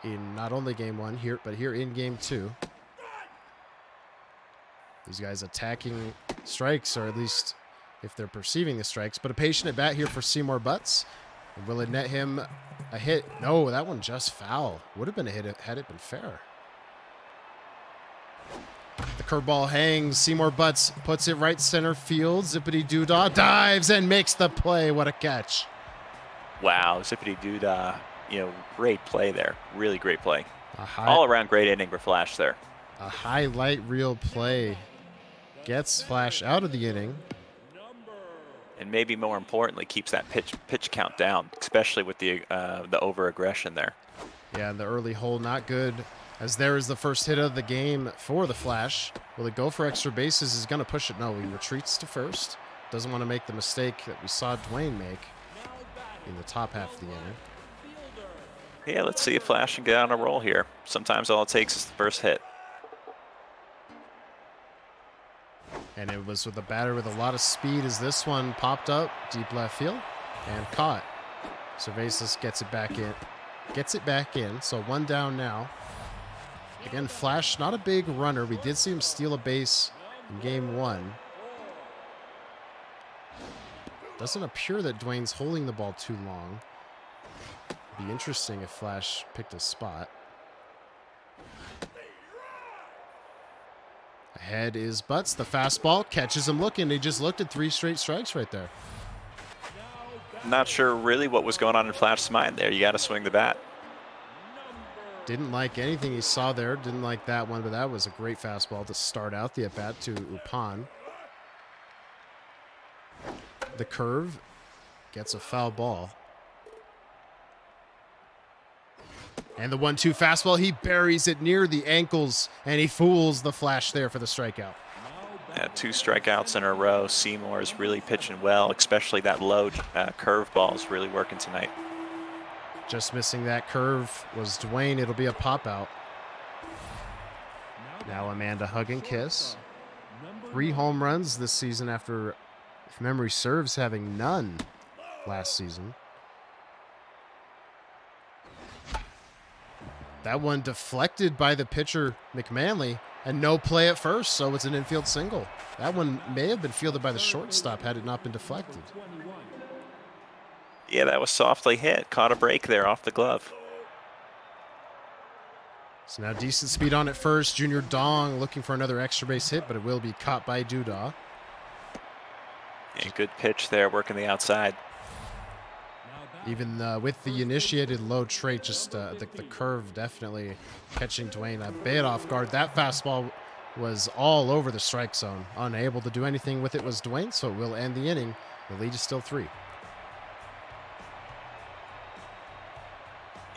in not only game 1 here, but here in game 2. These guys attacking strikes, or at least if they're perceiving the strikes. But a patient at bat here for Seymour Butts. Will it net him a hit? No, that one just foul. Would have been a hit had it been fair. The curveball hangs. Seymour Butts puts it right center field. Zippity-doo-dah dives and makes the play. What a catch. Wow, zippity-doo-dah. Great play there. Really great play. All around great inning for Flash there. A highlight reel play gets Flash out of the inning. And maybe more importantly, keeps that pitch count down, especially with the over-aggression there. Yeah, and the early hole not good. As there is the first hit of the game for the Flash. Will it go for extra bases? Is going to push it. No, he retreats to first. Doesn't want to make the mistake that we saw Dwyenne make in the top half of the inning. Yeah, let's see if Flash can get on a roll here. Sometimes all it takes is the first hit. And it was with a batter with a lot of speed as this one popped up deep left field and caught. Cervazas gets it back in. So 1 down now. Again, Flash, not a big runner. We did see him steal a base in game 1. Doesn't appear that Dwayne's holding the ball too long. Be interesting if Flash picked a spot. Ahead is Butts. The fastball catches him looking. He just looked at 3 straight strikes right there. Not sure really what was going on in Flash's mind there. You got to swing the bat. Didn't like anything he saw there. Didn't like that one, but that was a great fastball to start out the at-bat to Upan. The curve gets a foul ball. And the 1-2 fastball, he buries it near the ankles, and he fools the Flash there for the strikeout. Yeah, 2 strikeouts in a row. Seymour is really pitching well, especially that low curve ball is really working tonight. Just missing that curve was Dwyenne. It'll be a pop-out. Now Amanda hug and kiss. 3 home runs this season after, if memory serves, having none last season. That one deflected by the pitcher, McManley, and no play at first, so it's an infield single. That one may have been fielded by the shortstop had it not been deflected. Yeah, that was softly hit. Caught a break there off the glove. So now decent speed on at first. Junior Dong looking for another extra base hit, but it will be caught by Duda. Yeah, good pitch there, working the outside. Even with the initiated low trait, just the curve definitely catching Dwyenne a bit off guard. That fastball was all over the strike zone. Unable to do anything with it was Dwyenne, so it will end the inning. The lead is still 3.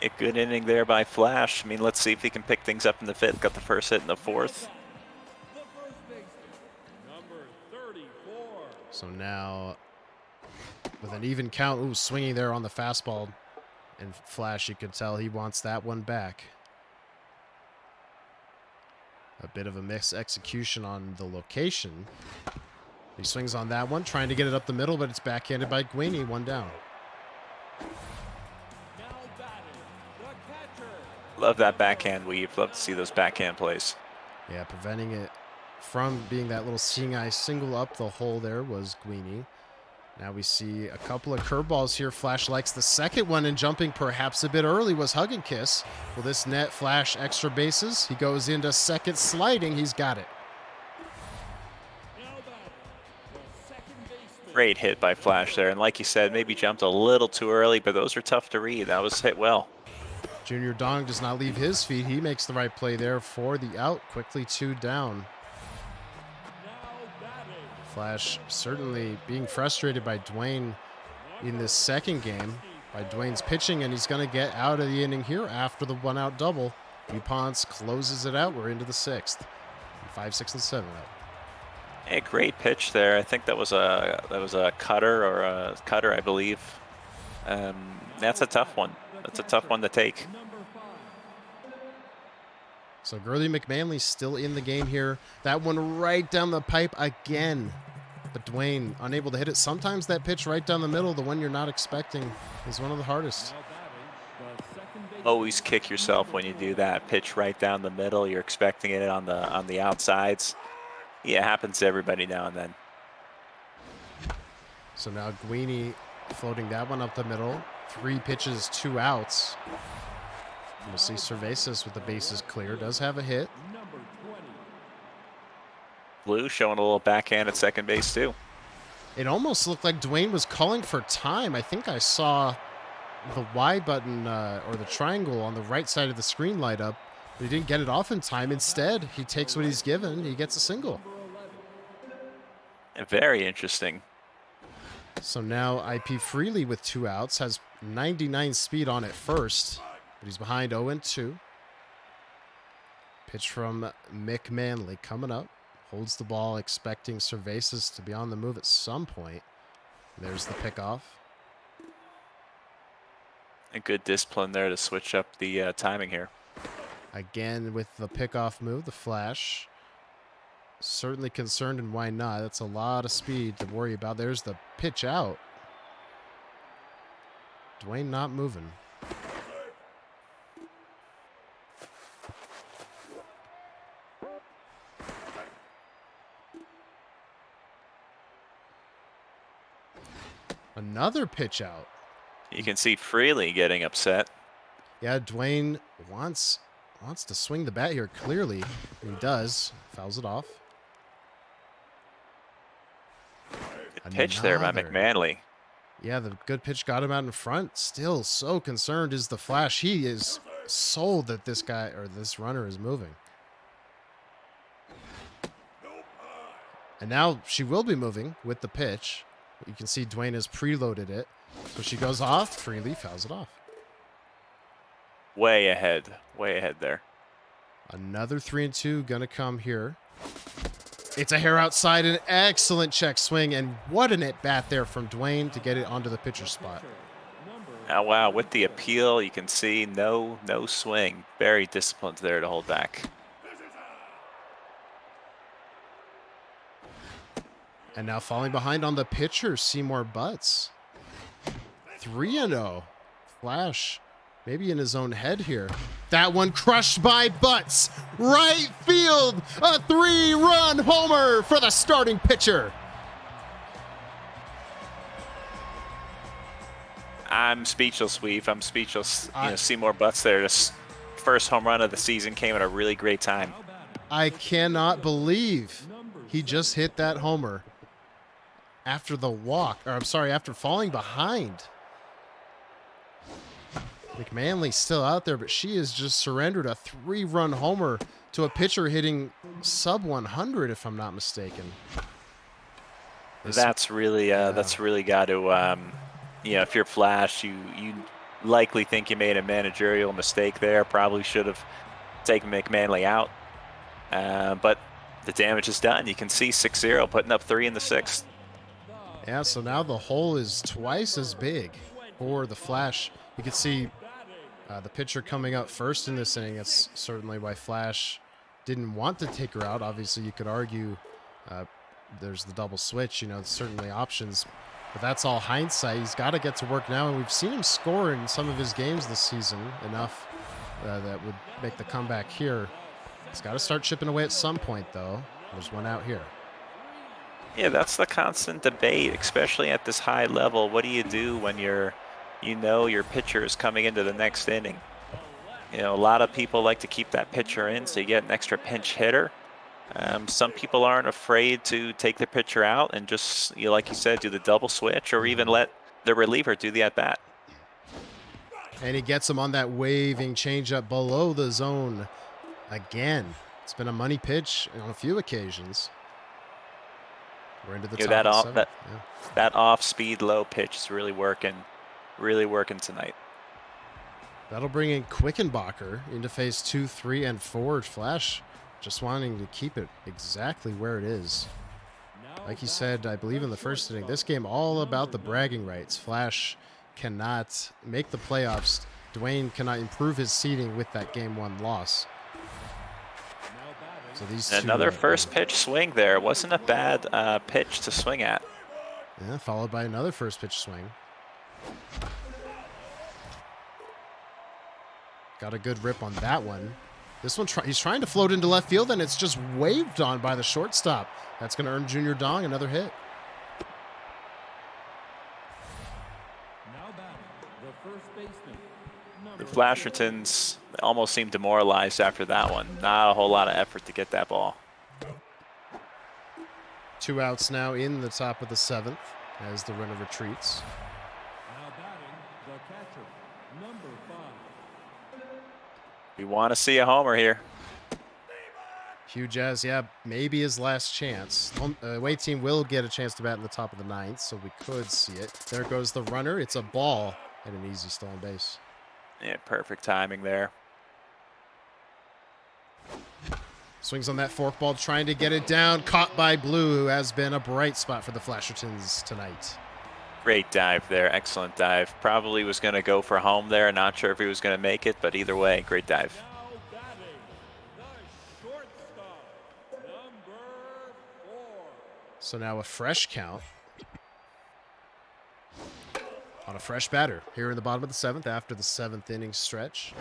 A good inning there by Flash. I mean, let's see if he can pick things up in the 5th. Got the first hit in the 4th. So now, with an even count, ooh, swinging there on the fastball. And Flash, you could tell he wants that one back. A bit of a mixed execution on the location. He swings on that one, trying to get it up the middle, but it's backhanded by Dwyenne, 1 down. Love that backhand weave. Love to see those backhand plays. Yeah, preventing it from being that little seeing eye single up the hole there was Dwyenne. Now we see a couple of curveballs here. Flash likes the second one, and jumping perhaps a bit early was Hug and Kiss. Will this net Flash extra bases? He goes into second sliding. He's got it. Great hit by Flash there. And like you said, maybe jumped a little too early, but those are tough to read. That was hit well. Junior Dong does not leave his feet. He makes the right play there for the out. Quickly 2 down. Flash certainly being frustrated by Dwyenne in this second game, by Dwayne's pitching, and he's going to get out of the inning here after the 1-out double. Dupont closes it out. We're into the 6th. 5, 6, and 7 out. A great pitch there. I think that was a cutter, I believe. That's a tough one. That's a tough one to take. So Gurley McManley still in the game here. That one right down the pipe again. But Dwyenne unable to hit it. Sometimes that pitch right down the middle, the one you're not expecting, is one of the hardest. Always kick yourself when you do that. Pitch right down the middle. You're expecting it on the outsides. Yeah, it happens to everybody now and then. So now Dwyenne floating that one up the middle. 3 pitches, 2 outs. We'll see Cervezas with the bases clear. Does have a hit. Blue showing a little backhand at second base too. It almost looked like Dwyenne was calling for time. I think I saw the Y button or the triangle on the right side of the screen light up, but he didn't get it off in time. Instead, he takes what he's given. He gets a single. Very interesting. So now IP Freely with 2 outs has 99 speed on at first, but he's behind 0-2. Pitch from McManley coming up. Holds the ball, expecting Cervezas to be on the move at some point. There's the pickoff. A good discipline there to switch up the timing here. Again with the pickoff move, the Flash. Certainly concerned, and why not? That's a lot of speed to worry about. There's the pitch out. Dwyenne not moving. Another pitch out. You can see Freely getting upset. Yeah, Dwyenne wants to swing the bat here, clearly. He does. Fouls it off. Good pitch there by Another. McManley. Yeah, the good pitch got him out in front. Still so concerned is the Flash. He is sold that this guy or this runner is moving. And now she will be moving with the pitch. You can see Dwyenne has preloaded it. So she goes off, Freely fouls it off. Way ahead there. Another 3-2 gonna come here. It's a hair outside, an excellent check swing, and what an at-bat there from Dwyenne to get it onto the pitcher spot. Oh, wow, with the appeal, you can see no swing. Very disciplined there to hold back. And now falling behind on the pitcher, Seymour Butts. 3-0. Flash, maybe in his own head here. That one crushed by Butts. Right field, a 3-run homer for the starting pitcher. I'm speechless, Weave. I'm speechless. Seymour Butts there. Just first home run of the season came at a really great time. I cannot believe he just hit that homer after the walk, or I'm sorry, after falling behind. McManley's still out there, but she has just surrendered a 3-run homer to a pitcher hitting sub 100, if I'm not mistaken. That's really got to, if you're Flash, you likely think you made a managerial mistake there. Probably should have taken McManley out. But the damage is done. You can see 6-0, putting up 3 in the 6th. Yeah, so now the hole is twice as big for the Flash. You can see the pitcher coming up first in this inning. That's certainly why Flash didn't want to take her out. Obviously, you could argue there's the double switch, certainly options. But that's all hindsight. He's got to get to work now, and we've seen him score in some of his games this season enough that would make the comeback here. He's got to start chipping away at some point, though. There's one out here. Yeah, that's the constant debate, especially at this high level. What do you do when your pitcher is coming into the next inning? A lot of people like to keep that pitcher in so you get an extra pinch hitter. Some people aren't afraid to take the pitcher out and just, like you said, do the double switch or even let the reliever do the at-bat. And he gets him on that waving changeup below the zone again. It's been a money pitch on a few occasions. We're into the top of the 7th. That off-speed low pitch is really working tonight. That'll bring in Quickenbacher into phase 2, 3, and 4. Flash just wanting to keep it exactly where it is. Like he said, I believe in the first inning, this game all about the bragging rights. Flash cannot make the playoffs. Dwyenne cannot improve his seeding with that game 1 loss. So these another first pitch swing there. Wasn't a bad pitch to swing at. Yeah, followed by another first pitch swing. Got a good rip on that one. This one, he's trying to float into left field, and it's just waved on by the shortstop. That's going to earn Junior Dong another hit. Now batting, the first baseman. The Flashertons almost seemed demoralized after that one. Not a whole lot of effort to get that ball. 2 outs now in the top of the 7th as the runner retreats. Now batting, the catcher, number 5. We want to see a homer here. Hugh Jazz, yeah, maybe his last chance. Away team will get a chance to bat in the top of the 9th, so we could see it. There goes the runner. It's a ball and an easy stolen base. Yeah, perfect timing there. Swings on that forkball, trying to get it down. Caught by Blue, who has been a bright spot for the Flashertons tonight. Great dive there. Excellent dive. Probably was going to go for home there. Not sure if he was going to make it, but either way, great dive. Now batting, the shortstop, number 4. So now a fresh count on a fresh batter here in the bottom of the 7th after the 7th inning stretch.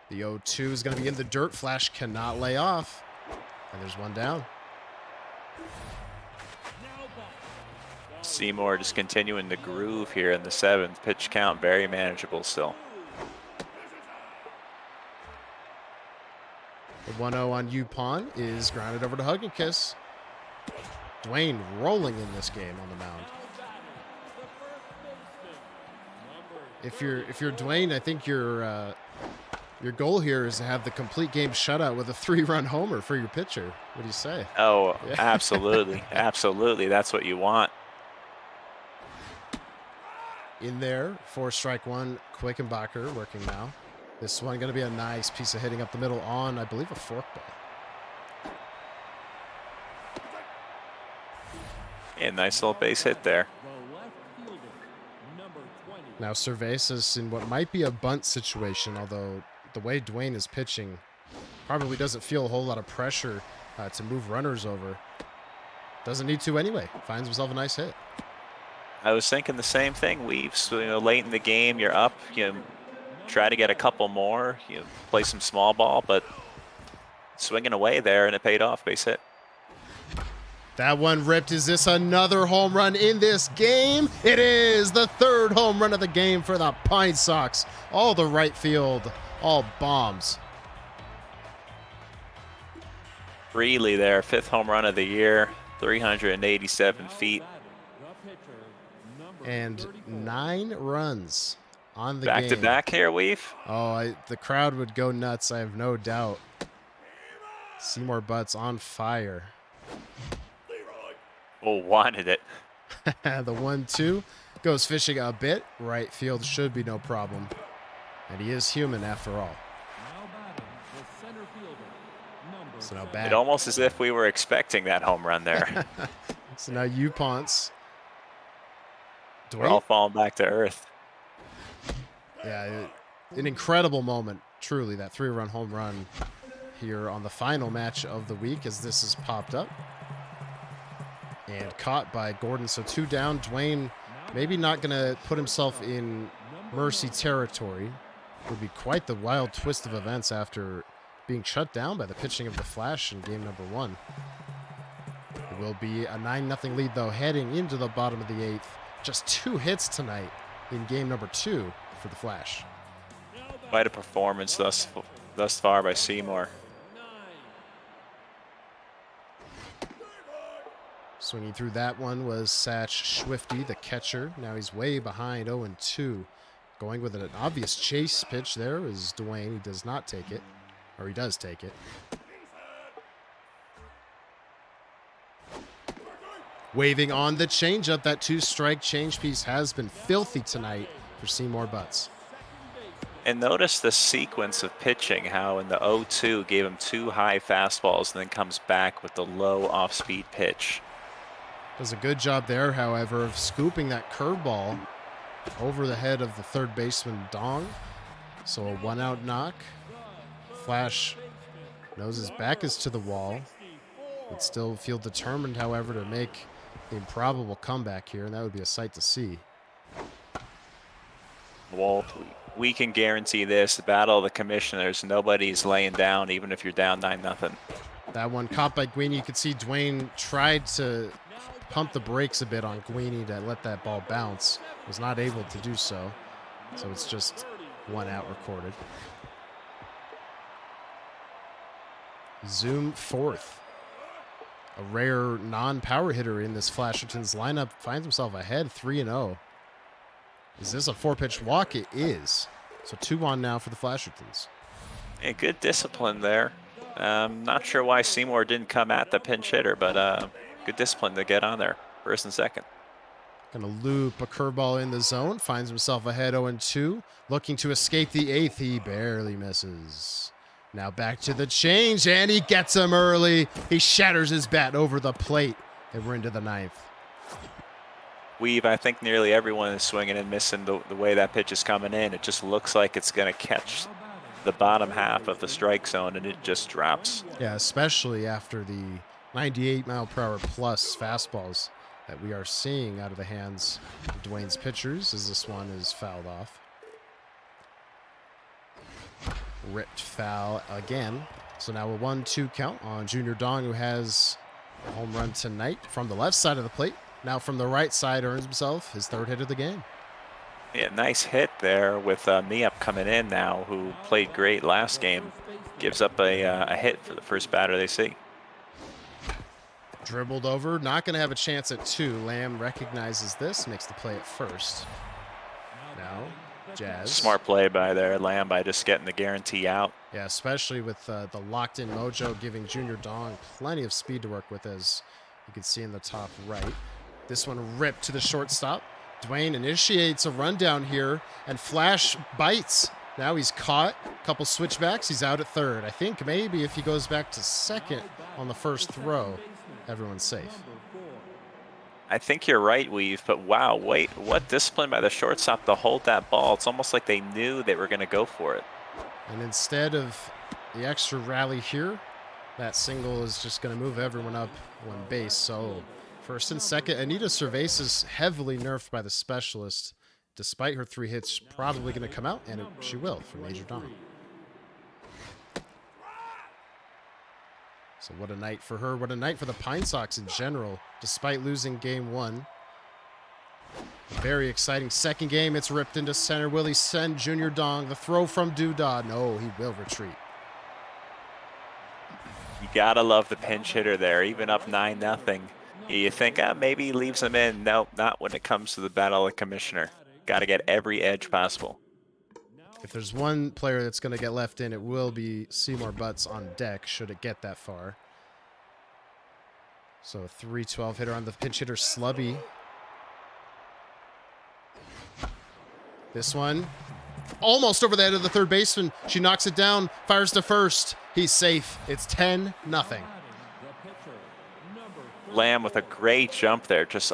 The 0-2 is going to be in the dirt. Flash cannot lay off. And there's one down. Seymour just continuing the groove here in the 7th. Pitch count very manageable still. The 1-0 on Yupon is grounded over to Hug and Kiss. Dwyenne rolling in this game on the mound. If you're Dwyenne, I think your goal here is to have the complete game shutout with a 3-run homer for your pitcher. What do you say? Oh, Yeah. absolutely. Absolutely. That's what you want. In there for strike one, Quickenbacher working now. This one going to be a nice piece of hitting up the middle on, I believe, a forkball. Yeah, nice little base hit there. The left fielder, number 20. Now Cervezas in what might be a bunt situation, although the way Dwyenne is pitching probably doesn't feel a whole lot of pressure to move runners over. Doesn't need to anyway. Finds himself a nice hit. I was thinking the same thing. Late in the game, you're up. Try to get a couple more. Play some small ball, but swinging away there, and it paid off. Base hit. That one ripped. Is this another home run in this game? It is the third home run of the game for the Pine Sox. All the right field, all bombs. Really there, 5th home run of the year, 387 feet. The pitcher, number And 34. 9 runs on the Back game. to back here, Weave. Oh, the crowd would go nuts, I have no doubt. Seymour Butts on fire. Oh, wanted it. The 1-2 goes fishing a bit. Right field should be no problem. And he is human after all. Now batting, the center fielder, number So now 7. back. It almost as if we were expecting that home run there. So now Yuponts. We're all falling back to earth. Yeah, an incredible moment, truly, that 3-run home run here on the final match of the week as this has popped up. And caught by Gordon, so 2 down. Dwyenne maybe not going to put himself in mercy territory. Would be quite the wild twist of events after being shut down by the pitching of the Flash in game number 1. It will be a 9-0 lead, though, heading into the bottom of the 8th. Just 2 hits tonight in game number 2 for the Flash. Quite a performance thus far by Seymour. Swinging through that one was Satch Schwifty, the catcher. Now he's way behind 0-2. Going with an obvious chase pitch there is Dwyenne. He does not take it. Or he does take it. Waving on the changeup. That 2-strike change piece has been filthy tonight for Seymour Butts. And notice the sequence of pitching, how in the 0-2 gave him 2 high fastballs and then comes back with the low off-speed pitch. Does a good job there, however, of scooping that curveball over the head of the third baseman Dong. So a 1-out knock. Flash knows his back is to the wall. Would still feel determined, however, to make the improbable comeback here, and that would be a sight to see. Well, we can guarantee this. The battle of the commissioners, nobody's laying down, even if you're down 9-0. That one caught by Guini. You could see Dwyenne tried to pump the brakes a bit on Guini to let that ball bounce. Was not able to do so. So it's just 1 out recorded. Zoom 4th. A rare non-power hitter in this Flasherton's lineup finds himself ahead 3-0. Is this a 4-pitch walk? It is. So 2 on now for the Flashertons. A good discipline there. Not sure why Seymour didn't come at the pinch hitter, but good discipline to get on there, 1st and 2nd. Gonna loop a curveball in the zone. Finds himself ahead 0-2. Looking to escape the 8th. He barely misses. Now back to the change, and he gets him early. He shatters his bat over the plate, and we're into the 9th. Weave, I think nearly everyone is swinging and missing the way that pitch is coming in. It just looks like it's going to catch the bottom half of the strike zone, and it just drops. Yeah, especially after the 98-mile-per-hour plus fastballs that we are seeing out of the hands of Dwayne's pitchers as this one is fouled off. Ripped foul again. So now a 1-2 count on Junior Dong, who has a home run tonight from the left side of the plate. Now from the right side earns himself his 3rd hit of the game. Yeah, nice hit there with Miep coming in now, who played great last game. gives up a hit for the first batter they see. Dribbled over, not going to have a chance at 2. Lamb recognizes this, makes the play at first. Now, Jazz. Smart play by there, Lamb, by just getting the guarantee out. Yeah, especially with the locked-in mojo giving Junior Dong plenty of speed to work with, as you can see in the top right. This one ripped to the shortstop. Dwyenne initiates a rundown here, and Flash bites. Now he's caught. Couple switchbacks. He's out at third. I think maybe if he goes back to second on the first throw, everyone's safe. I think you're right, Weave, but wow, wait, what discipline by the shortstop to hold that ball. It's almost like they knew they were going to go for it. And instead of the extra rally here, that single is just going to move everyone up one base. So first and second, Anita Cervasis heavily nerfed by the specialist. Despite her 3 hits, probably going to come out, and she will for Major Dom. So what a night for her. What a night for the Pine Sox in general, despite losing game 1. Very exciting second game. It's ripped into center. Will he send Junior Dong? The throw from Doodah. No, he will retreat. You got to love the pinch hitter there, even up 9-0. You think maybe he leaves him in. No, not when it comes to the battle of commissioner. Got to get every edge possible. If there's one player that's going to get left in, it will be Seymour Butts on deck, should it get that far. So 3-12 hitter on the pinch hitter, Slubby. This one, almost over the head of the third baseman. She knocks it down, fires to first. He's safe. It's 10-0. Lamb with a great jump there, just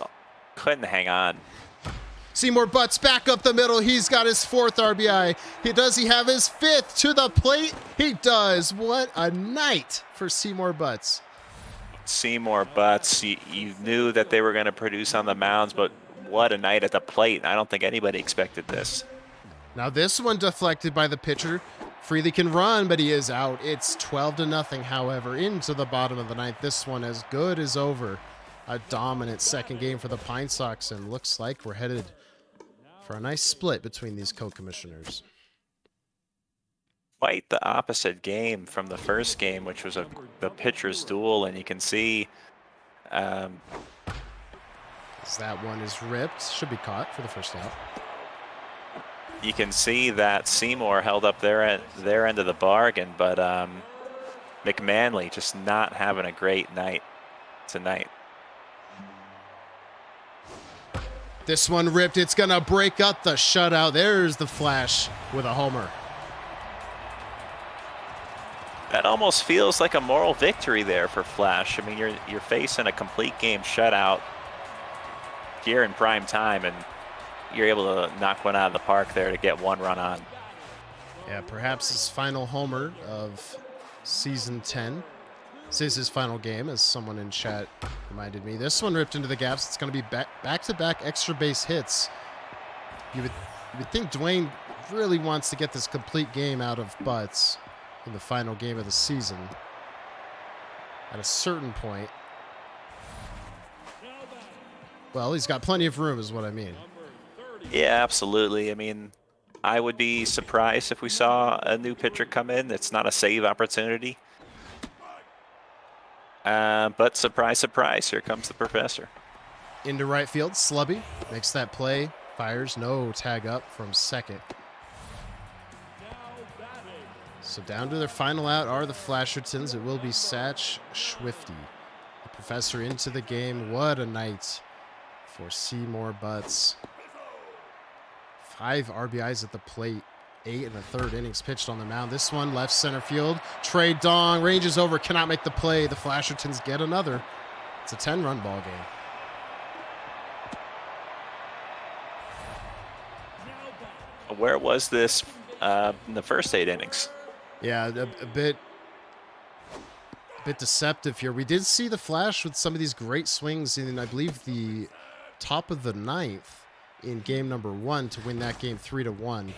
couldn't hang on. Seymour Butts back up the middle. He's got his 4th RBI. Does he have his 5th to the plate? He does. What a night for Seymour Butts. Seymour Butts, you knew that they were going to produce on the mounds, but what a night at the plate. I don't think anybody expected this. Now this one deflected by the pitcher. Freely can run, but he is out. It's 12-0, however, into the bottom of the 9th. This one as good as over. A dominant second game for the Pine Sox, and looks like we're headed for a nice split between these co-commissioners. Quite the opposite game from the first game, which was the pitcher's duel, and you can see As that one is ripped. Should be caught for the first out. you can see that Seymour held up their end of the bargain, but McManley just not having a great night tonight. This one ripped. It's going to break up the shutout. There's the Flash with a homer. That almost feels like a moral victory there for Flash. I mean, you're facing a complete game shutout here in prime time, and you're able to knock one out of the park there to get 1 run on. Yeah, perhaps his final homer of season 10. This is his final game, as someone in chat reminded me. This one ripped into the gaps. It's going to be back-to-back extra base hits. You would think Dwyenne really wants to get this complete game out of Butts in the final game of the season. At a certain point. Well, he's got plenty of room is what I mean. Yeah, absolutely. I mean, I would be surprised if we saw a new pitcher come in. It's not a save opportunity. But surprise, surprise, here comes the professor. Into right field, Slubby makes that play, fires, no tag up from second. So down to their final out are the Flashertons. It will be Satch Schwifty. The professor into the game. What a night for Seymour Butts. 5 RBIs at the plate. 8 1/3 innings pitched on the mound. This one left center field. Trey Dong ranges over, cannot make the play. The Flashertons get another. It's a 10-run ball game. Where was this in the first 8 innings? Yeah, a bit deceptive here. We did see the Flash with some of these great swings in, I believe, the top of the 9th in game number 1 to win that game 3-1.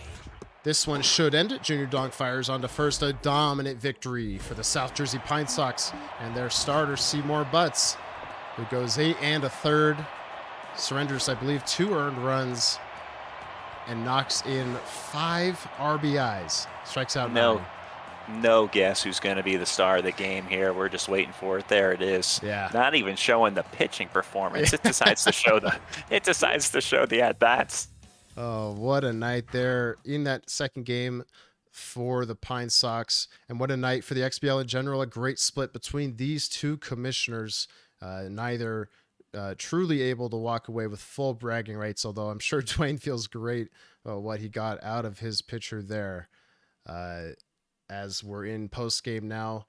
This one should end it. Junior Dong fires onto first. A dominant victory for the South Jersey Pine Sox and their starter, Seymour Butts, who goes 8 1/3, surrenders, I believe, 2 earned runs, and knocks in 5 RBIs. Strikes out 9. no guess who's going to be the star of the game here. We're just waiting for it. There it is. Yeah. Not even showing the pitching performance. It decides to show the at bats. Oh, what a night there in that second game for the Pine Sox, and what a night for the XBL in general. A great split between these two commissioners. Neither truly able to walk away with full bragging rights, although I'm sure Dwyenne feels great about what he got out of his pitcher there. As we're in post game now,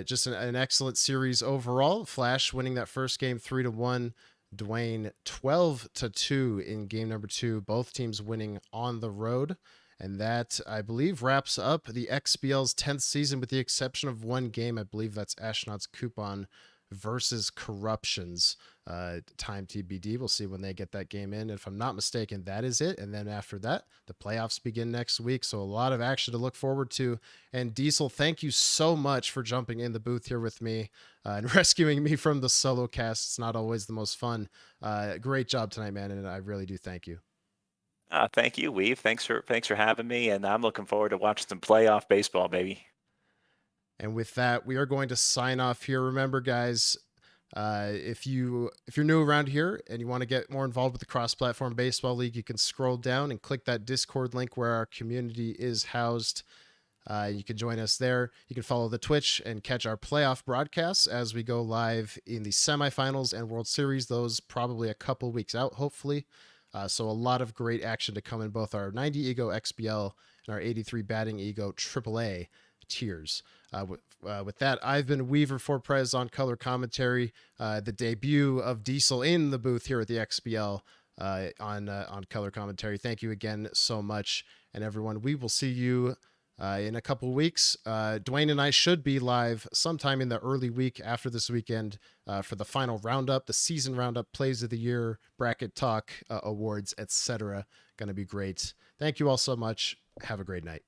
just an excellent series overall. Flash winning that first game 3-1. Dwyenne 12-2 in game number 2. Both teams winning on the road. And that, I believe, wraps up the XBL's 10th season with the exception of one game. I believe that's Astronaut's Coupon versus Corruptions. Time TBD. We'll see when they get that game in. If I'm not mistaken, that is it. And then after that, the playoffs begin next week. So a lot of action to look forward to. And Diesel, thank you so much for jumping in the booth here with me and rescuing me from the solo cast. It's not always the most fun. Great job tonight, man. And I really do thank you. Thank you, Weave. Thanks for having me, and I'm looking forward to watching some playoff baseball, baby. And with that, we are going to sign off here. Remember, guys, if you're new around here and you want to get more involved with the cross-platform baseball league, you can scroll down and click that Discord link where our community is housed. You can join us there. You can follow the Twitch and catch our playoff broadcasts as we go live in the semifinals and World Series. Those probably a couple weeks out, hopefully. So a lot of great action to come in both our 90 Ego XBL and our 83 Batting Ego AAA tiers. With that, I've been Weaver for Prez on color commentary. The debut of Diesel in the booth here at the XBL on color commentary. Thank you again so much, and everyone. We will see you in a couple weeks. Dwyenne and I should be live sometime in the early week after this weekend for the final roundup, the season roundup, plays of the year, bracket talk, awards, etc. Going to be great. Thank you all so much. Have a great night.